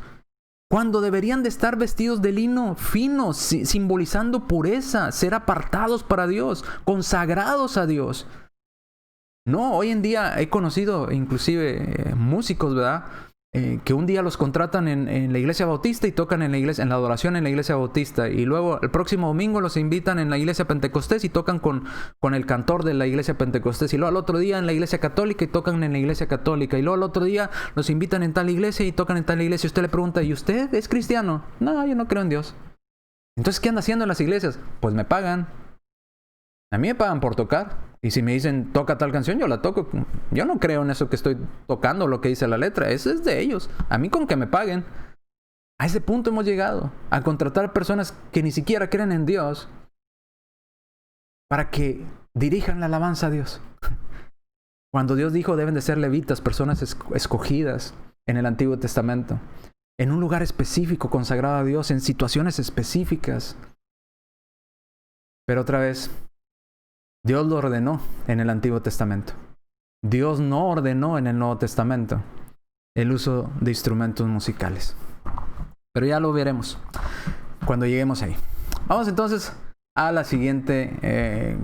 cuando deberían de estar vestidos de lino fino, simbolizando pureza, ser apartados para Dios, consagrados a Dios? No, hoy en día he conocido inclusive músicos, ¿verdad? Que un día los contratan en la iglesia bautista y tocan en la adoración en la iglesia bautista, y luego el próximo domingo los invitan en la iglesia pentecostés y tocan con el cantor de la iglesia pentecostés, y luego al otro día en la iglesia católica y tocan en la iglesia católica, y luego al otro día los invitan en tal iglesia y tocan en tal iglesia. Y usted le pregunta, ¿y usted es cristiano? No, yo no creo en Dios. Entonces, ¿qué anda haciendo en las iglesias? Pues me pagan. A mí me pagan por tocar. Y si me dicen, toca tal canción, yo la toco. Yo no creo en eso que estoy tocando, lo que dice la letra. Eso es de ellos. A mí con que me paguen. A ese punto hemos llegado. A contratar personas que ni siquiera creen en Dios para que dirijan la alabanza a Dios. Cuando Dios dijo, deben de ser levitas, personas escogidas en el Antiguo Testamento, en un lugar específico consagrado a Dios, en situaciones específicas. Pero otra vez, Dios lo ordenó en el Antiguo Testamento. Dios no ordenó en el Nuevo Testamento el uso de instrumentos musicales. Pero ya lo veremos cuando lleguemos ahí. Vamos entonces a la siguiente.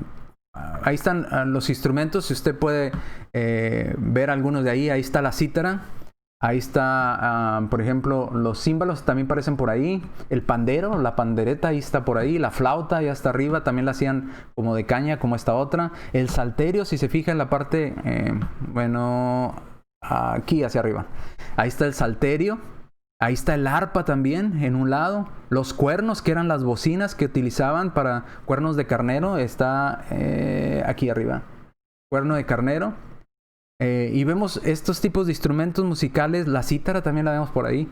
Ahí están los instrumentos. Si usted puede ver algunos de ahí. Ahí está la cítara. Ahí está, por ejemplo, los címbalos también parecen por ahí. El pandero, la pandereta, ahí está por ahí. La flauta, ya está arriba, también la hacían como de caña, como esta otra. El salterio, si se fija en la parte, aquí hacia arriba. Ahí está el salterio. Ahí está el arpa también, en un lado. Los cuernos, que eran las bocinas que utilizaban para cuernos de carnero, está aquí arriba. Cuerno de carnero. Y vemos estos tipos de instrumentos musicales. La cítara también la vemos por ahí,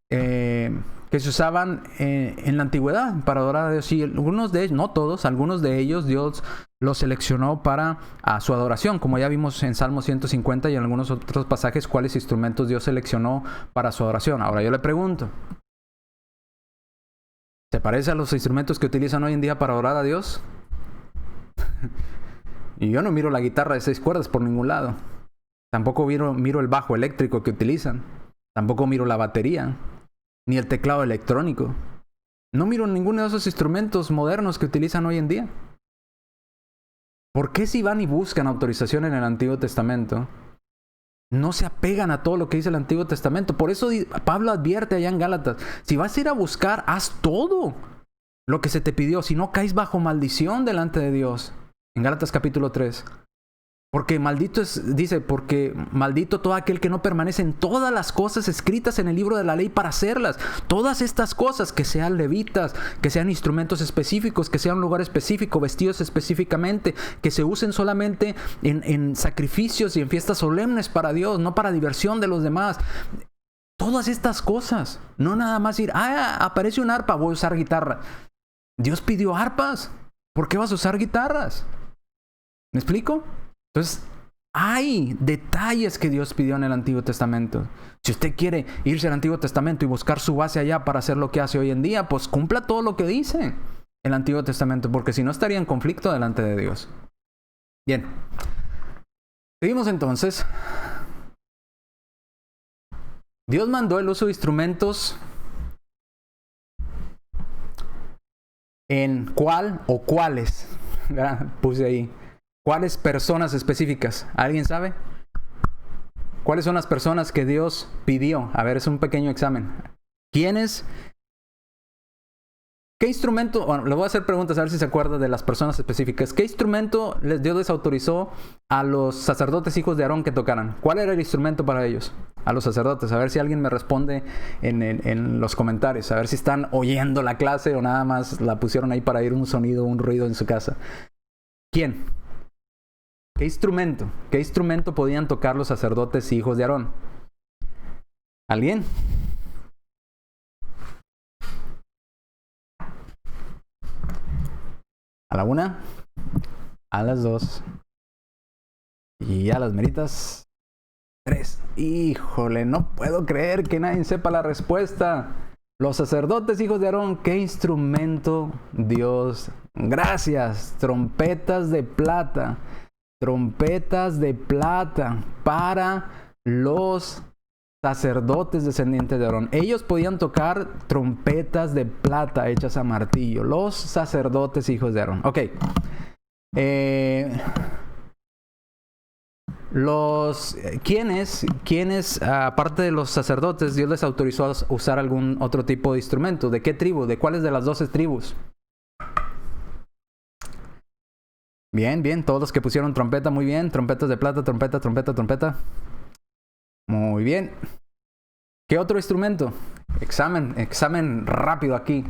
que se usaban en la antigüedad para adorar a Dios. Y algunos de ellos, no todos, algunos de ellos Dios los seleccionó para su adoración, como ya vimos en Salmo 150 y en algunos otros pasajes, cuáles instrumentos Dios seleccionó para su adoración. Ahora yo le pregunto, ¿se parece a los instrumentos que utilizan hoy en día para adorar a Dios? Y yo no miro la guitarra de 6 cuerdas por ningún lado. Tampoco miro el bajo eléctrico que utilizan. Tampoco miro la batería. Ni el teclado electrónico. No miro ninguno de esos instrumentos modernos que utilizan hoy en día. ¿Por qué si van y buscan autorización en el Antiguo Testamento, no se apegan a todo lo que dice el Antiguo Testamento? Por eso Pablo advierte allá en Gálatas, si vas a ir a buscar, haz todo lo que se te pidió. Si no, caes bajo maldición delante de Dios. En Gálatas capítulo 3. Porque porque maldito todo aquel que no permanece en todas las cosas escritas en el libro de la ley para hacerlas. Todas estas cosas, que sean levitas, que sean instrumentos específicos, que sean un lugar específico, vestidos específicamente, que se usen solamente en sacrificios y en fiestas solemnes para Dios, no para diversión de los demás. Todas estas cosas, no nada más ir, aparece un arpa, voy a usar guitarra. Dios pidió arpas, ¿por qué vas a usar guitarras? ¿Me explico? Entonces, hay detalles que Dios pidió en el Antiguo Testamento. Si usted quiere irse al Antiguo Testamento y buscar su base allá para hacer lo que hace hoy en día, pues cumpla todo lo que dice el Antiguo Testamento, porque si no estaría en conflicto delante de Dios. Bien. Seguimos entonces. Dios mandó el uso de instrumentos en cuál o cuáles. Puse ahí. ¿Cuáles personas específicas? ¿Alguien sabe? ¿Cuáles son las personas que Dios pidió? A ver, es un pequeño examen. ¿Quiénes? ¿Qué instrumento? Bueno, le voy a hacer preguntas a ver si se acuerda de las personas específicas. ¿Qué instrumento Dios les autorizó a los sacerdotes hijos de Aarón que tocaran? ¿Cuál era el instrumento para ellos? A los sacerdotes. A ver si alguien me responde en los comentarios. A ver si están oyendo la clase o nada más la pusieron ahí para oír un sonido, un ruido en su casa. ¿Quién? ¿Qué instrumento? ¿Qué instrumento podían tocar los sacerdotes hijos de Aarón? ¿Alguien? A la 1, a las 2 y a las meritas 3. Híjole, no puedo creer que nadie sepa la respuesta. Los sacerdotes hijos de Aarón, ¿qué instrumento Dios? Gracias. Trompetas de plata. Trompetas de plata para los sacerdotes descendientes de Aarón. Ellos podían tocar trompetas de plata hechas a martillo. Los sacerdotes hijos de Aarón. Ok. ¿Quiénes, aparte de los sacerdotes, Dios les autorizó a usar algún otro tipo de instrumento? ¿De qué tribu? ¿De cuáles de las 12 tribus? Bien, bien. Todos los que pusieron trompeta, muy bien. Trompetas de plata, trompeta, trompeta, trompeta. Muy bien. ¿Qué otro instrumento? Examen rápido aquí.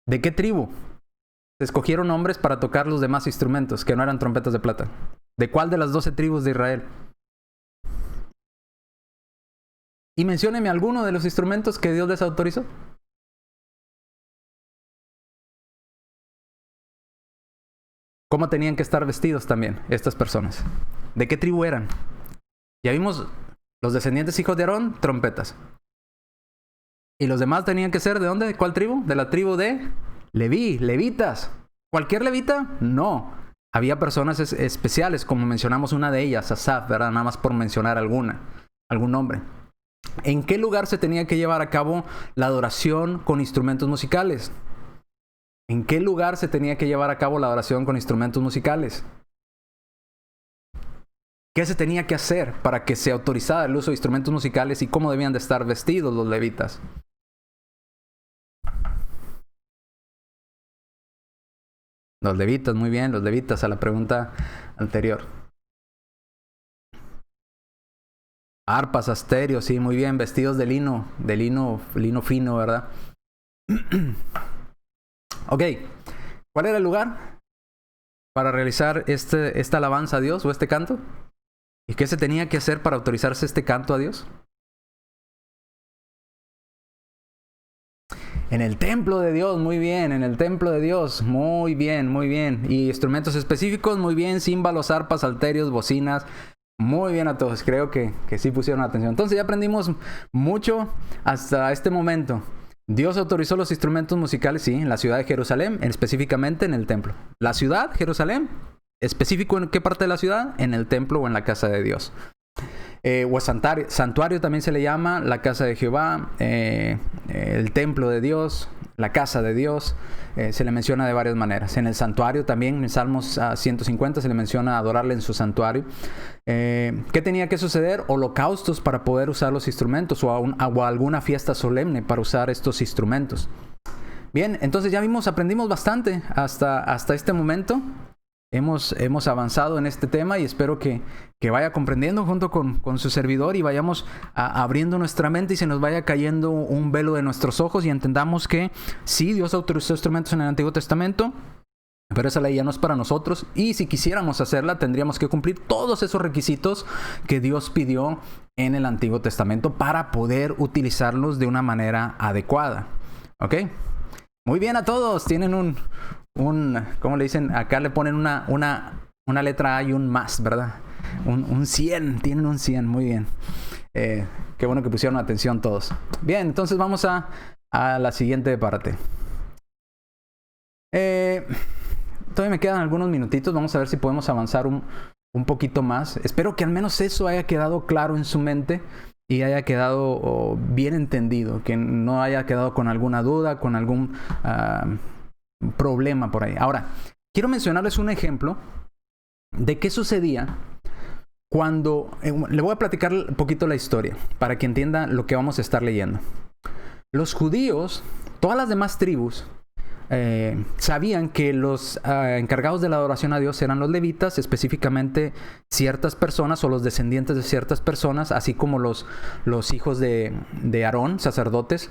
¿De qué tribu se escogieron hombres para tocar los demás instrumentos que no eran trompetas de plata? ¿De cuál de las 12 tribus de Israel? Y mencióneme alguno de los instrumentos que Dios les autorizó. ¿Cómo tenían que estar vestidos también estas personas? ¿De qué tribu eran? Ya vimos los descendientes hijos de Aarón, trompetas. ¿Y los demás tenían que ser de dónde? ¿De cuál tribu? De la tribu de Leví, levitas. ¿Cualquier levita? No. Había personas especiales, como mencionamos una de ellas, Asaf, ¿verdad? Nada más por mencionar algún nombre. ¿En qué lugar se tenía que llevar a cabo la adoración con instrumentos musicales? ¿En qué lugar se tenía que llevar a cabo la adoración con instrumentos musicales? ¿Qué se tenía que hacer para que se autorizara el uso de instrumentos musicales y cómo debían de estar vestidos los levitas? Los levitas, muy bien, los levitas, a la pregunta anterior. Arpas, asterios, sí, muy bien, vestidos de lino fino, ¿verdad? Ok, ¿cuál era el lugar para realizar esta alabanza a Dios o este canto? ¿Y qué se tenía que hacer para autorizarse este canto a Dios? En el templo de Dios, muy bien, en el templo de Dios, muy bien, muy bien. Y instrumentos específicos, muy bien, címbalos, arpas, salterios, bocinas. Muy bien a todos, creo que sí pusieron atención. Entonces ya aprendimos mucho hasta este momento. Dios autorizó los instrumentos musicales, sí, en la ciudad de Jerusalén, específicamente en el templo. La ciudad, Jerusalén, específico en qué parte de la ciudad, en el templo o en la casa de Dios. O santuario también se le llama, la casa de Jehová, el templo de Dios, la casa de Dios, se le menciona de varias maneras. En el santuario también, en Salmos 150 se le menciona adorarle en su santuario. ¿Qué tenía que suceder? Holocaustos para poder usar los instrumentos o alguna fiesta solemne para usar estos instrumentos. Bien, entonces ya aprendimos bastante hasta este momento. Hemos avanzado en este tema y espero que vaya comprendiendo junto con su servidor y vayamos abriendo nuestra mente y se nos vaya cayendo un velo de nuestros ojos y entendamos que sí, Dios autorizó instrumentos en el Antiguo Testamento, pero esa ley ya no es para nosotros y si quisiéramos hacerla tendríamos que cumplir todos esos requisitos que Dios pidió en el Antiguo Testamento para poder utilizarlos de una manera adecuada. ¿Ok? Muy bien a todos, tienen ¿cómo le dicen? Acá le ponen una letra A y un más, ¿verdad? Un 100, tienen un 100, muy bien. Qué bueno que pusieron atención todos. Bien, entonces vamos a la siguiente parte. Todavía me quedan algunos minutitos, vamos a ver si podemos avanzar un poquito más. Espero que al menos eso haya quedado claro en su mente y haya quedado bien entendido, que no haya quedado con alguna duda, con algún problema por ahí. Ahora, quiero mencionarles un ejemplo de qué sucedía le voy a platicar un poquito la historia para que entienda lo que vamos a estar leyendo. Los judíos, todas las demás tribus, sabían que los encargados de la adoración a Dios eran los levitas, específicamente ciertas personas o los descendientes de ciertas personas, así como los hijos de Aarón, sacerdotes,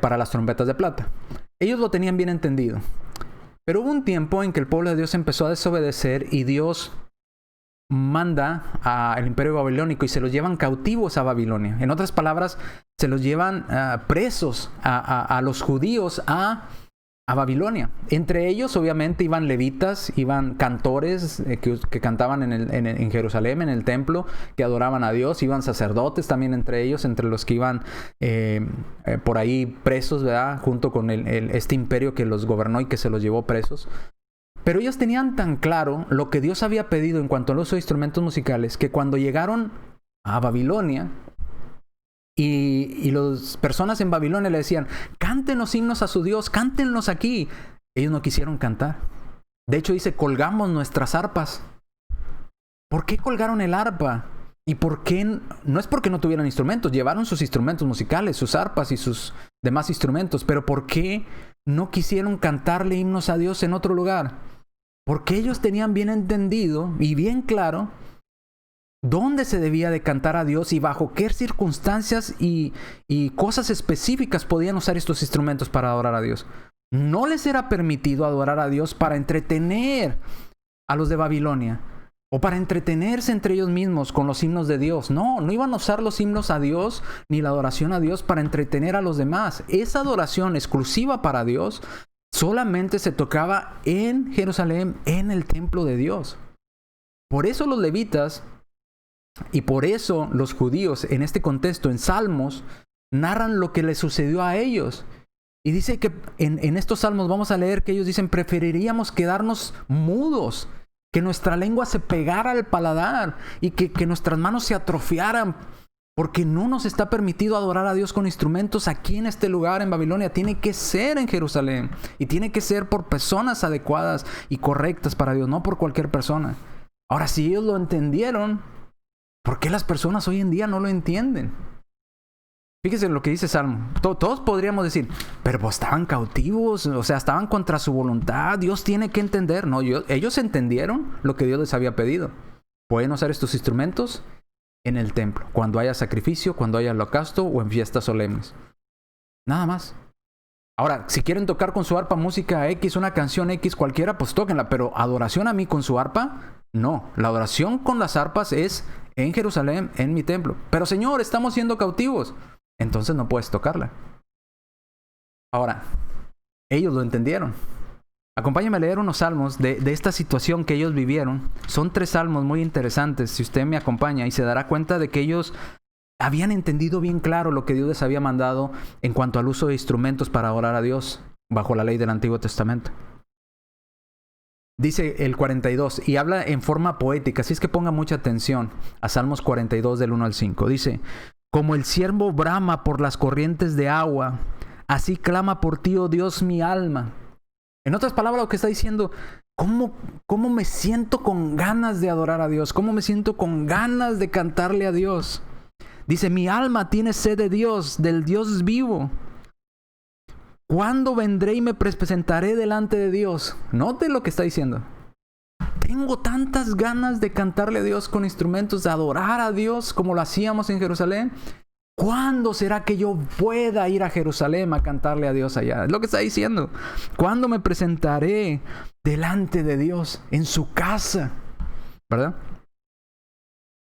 para las trompetas de plata. Ellos lo tenían bien entendido. Pero hubo un tiempo en que el pueblo de Dios empezó a desobedecer y Dios manda al imperio babilónico y se los llevan cautivos a Babilonia. En otras palabras, se los llevan presos a los judíos a Babilonia. Entre ellos, obviamente, iban levitas, iban cantores que cantaban en Jerusalén, en el templo, que adoraban a Dios. Iban sacerdotes también entre ellos, entre los que iban por ahí presos, ¿verdad? Junto con este imperio que los gobernó y que se los llevó presos. Pero ellos tenían tan claro lo que Dios había pedido en cuanto al uso de instrumentos musicales, que cuando llegaron a Babilonia, y las personas en Babilonia le decían, canten los himnos a su Dios, cántenlos aquí. Ellos no quisieron cantar. De hecho dice, colgamos nuestras arpas. ¿Por qué colgaron el arpa? ¿Y por qué? No es porque no tuvieran instrumentos, llevaron sus instrumentos musicales, sus arpas y sus demás instrumentos, pero ¿por qué no quisieron cantarle himnos a Dios en otro lugar? Porque ellos tenían bien entendido y bien claro dónde se debía de cantar a Dios y bajo qué circunstancias y cosas específicas podían usar estos instrumentos para adorar a Dios. No les era permitido adorar a Dios para entretener a los de Babilonia o para entretenerse entre ellos mismos con los himnos de Dios. No iban a usar los himnos a Dios ni la adoración a Dios para entretener a los demás. Esa adoración exclusiva para Dios solamente se tocaba en Jerusalén, en el templo de Dios. Por eso los levitas y por eso los judíos en este contexto, en Salmos, narran lo que les sucedió a ellos. Y dice que en estos salmos vamos a leer que ellos dicen, preferiríamos quedarnos mudos, que nuestra lengua se pegara al paladar y que nuestras manos se atrofiaran, porque no nos está permitido adorar a Dios con instrumentos aquí en este lugar, en Babilonia. Tiene que ser en Jerusalén y tiene que ser por personas adecuadas y correctas para Dios, no por cualquier persona. Ahora, si ellos lo entendieron, ¿por qué las personas hoy en día no lo entienden? Fíjese en lo que dice Salmo. Todos podríamos decir, pero pues estaban cautivos, o sea, estaban contra su voluntad. Dios tiene que entender. No, ellos entendieron lo que Dios les había pedido. Pueden usar estos instrumentos en el templo, cuando haya sacrificio, cuando haya holocausto o en fiestas solemnes. Nada más. Ahora, si quieren tocar con su arpa música X, una canción X cualquiera, pues tóquenla. Pero adoración a mí con su arpa, no. La adoración con las arpas es en Jerusalén, en mi templo. Pero Señor, estamos siendo cautivos. Entonces no puedes tocarla. Ahora, ellos lo entendieron. Acompáñame a leer unos salmos de esta situación que ellos vivieron. Son 3 salmos muy interesantes. Si usted me acompaña y se dará cuenta de que ellos habían entendido bien claro lo que Dios les había mandado en cuanto al uso de instrumentos para adorar a Dios bajo la ley del Antiguo Testamento. Dice el 42 y habla en forma poética, así es que ponga mucha atención a Salmos 42 del 1 al 5. Dice, como el ciervo brama por las corrientes de agua, así clama por ti, oh Dios, mi alma. En otras palabras, lo que está diciendo, ¿cómo me siento con ganas de adorar a Dios? ¿Cómo me siento con ganas de cantarle a Dios? Dice, mi alma tiene sed de Dios, del Dios vivo. ¿Cuándo vendré y me presentaré delante de Dios? Note lo que está diciendo. Tengo tantas ganas de cantarle a Dios con instrumentos, de adorar a Dios como lo hacíamos en Jerusalén. ¿Cuándo será que yo pueda ir a Jerusalén a cantarle a Dios allá? Es lo que está diciendo. ¿Cuándo me presentaré delante de Dios en su casa? ¿Verdad?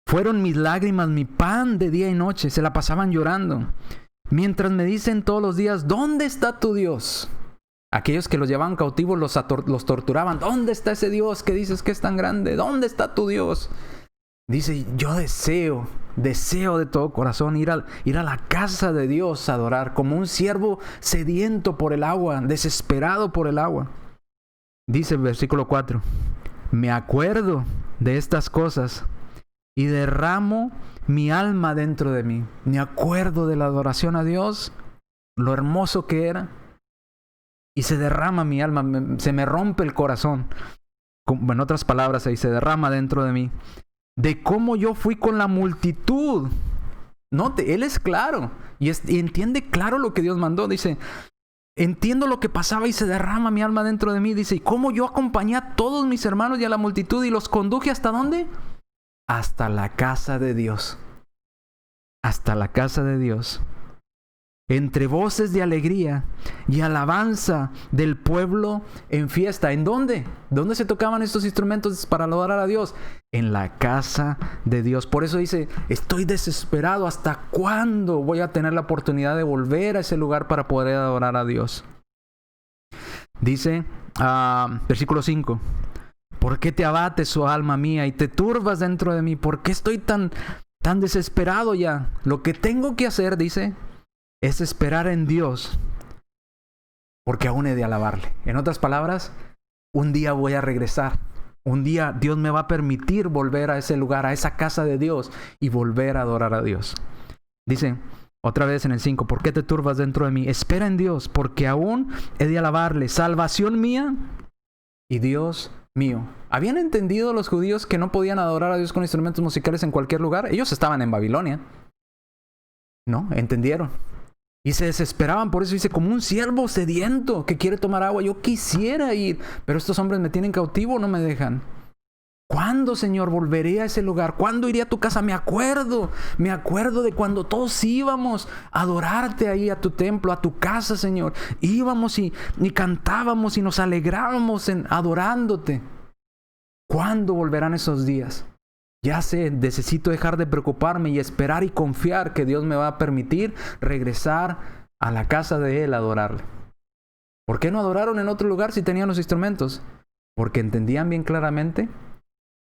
Fueron mis lágrimas mi pan de día y noche. Se la pasaban llorando. Mientras me dicen todos los días, ¿dónde está tu Dios? Aquellos que los llevaban cautivos los torturaban. ¿Dónde está ese Dios que dices que es tan grande? ¿Dónde está tu Dios? Dice, yo deseo de todo corazón ir a la casa de Dios a adorar, como un siervo sediento por el agua, desesperado por el agua. Dice el versículo 4, me acuerdo de estas cosas y derramo mi alma dentro de mí. Me acuerdo de la adoración a Dios, lo hermoso que era, y se derrama mi alma, se me rompe el corazón. En otras palabras, ahí se derrama dentro de mí. de cómo yo fui con la multitud. Note, él es claro y entiende claro lo que Dios mandó. Dice, entiendo lo que pasaba y se derrama mi alma dentro de mí. Dice, y cómo yo acompañé a todos mis hermanos y a la multitud y los conduje ¿hasta dónde? Hasta la casa de Dios. Hasta la casa de Dios. Entre voces de alegría y alabanza del pueblo en fiesta. ¿En dónde? ¿Dónde se tocaban estos instrumentos para adorar a Dios? En la casa de Dios. Por eso dice, estoy desesperado. ¿Hasta cuándo voy a tener la oportunidad de volver a ese lugar para poder adorar a Dios? Dice, versículo 5. ¿Por qué te abates, oh alma mía, y te turbas dentro de mí? ¿Por qué estoy tan desesperado ya? Lo que tengo que hacer, dice, es esperar en Dios, porque aún he de alabarle. En otras palabras, un día voy a regresar. Un día Dios me va a permitir volver a ese lugar, a esa casa de Dios, y volver a adorar a Dios. Dice otra vez en el 5, ¿por qué te turbas dentro de mí? Espera en Dios, porque aún he de alabarle. Salvación mía y Dios mío. ¿Habían entendido los judíos que no podían adorar a Dios con instrumentos musicales en cualquier lugar? Ellos estaban en Babilonia. ¿No? ¿Entendieron? Y se desesperaban, por eso dice, como un siervo sediento que quiere tomar agua. Yo quisiera ir, pero estos hombres me tienen cautivo, no me dejan. ¿Cuándo, Señor, volveré a ese lugar? ¿Cuándo iré a tu casa? Me acuerdo de cuando todos íbamos a adorarte ahí a tu templo, a tu casa, Señor. Íbamos y cantábamos y nos alegrábamos adorándote. ¿Cuándo volverán esos días? Ya sé, necesito dejar de preocuparme y esperar y confiar que Dios me va a permitir regresar a la casa de Él a adorarle. ¿Por qué no adoraron en otro lugar si tenían los instrumentos? Porque entendían bien claramente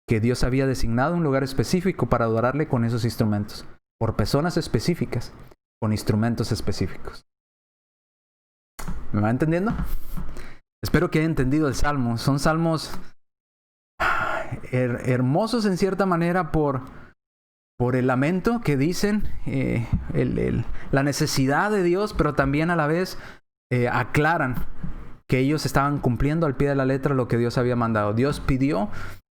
que Dios había designado un lugar específico para adorarle con esos instrumentos, por personas específicas, con instrumentos específicos. ¿Me va entendiendo? Espero que haya entendido el Salmo. Son salmos hermosos en cierta manera por el lamento que dicen, la necesidad de Dios, pero también a la vez aclaran que ellos estaban cumpliendo al pie de la letra lo que Dios había mandado. Dios pidió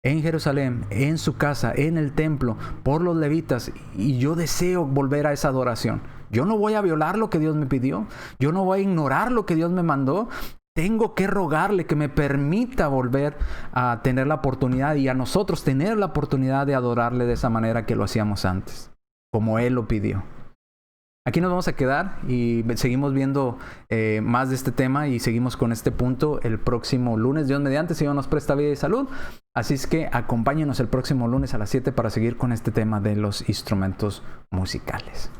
en Jerusalén, en su casa, en el templo, por los levitas, y yo deseo volver a esa adoración. Yo no voy a violar lo que Dios me pidió, yo no voy a ignorar lo que Dios me mandó. Tengo que rogarle que me permita volver a tener la oportunidad y a nosotros tener la oportunidad de adorarle de esa manera que lo hacíamos antes, como Él lo pidió. Aquí nos vamos a quedar y seguimos viendo más de este tema y seguimos con este punto el próximo lunes. Dios mediante, si Dios nos presta vida y salud. Así es que acompáñenos el próximo lunes a las 7 para seguir con este tema de los instrumentos musicales.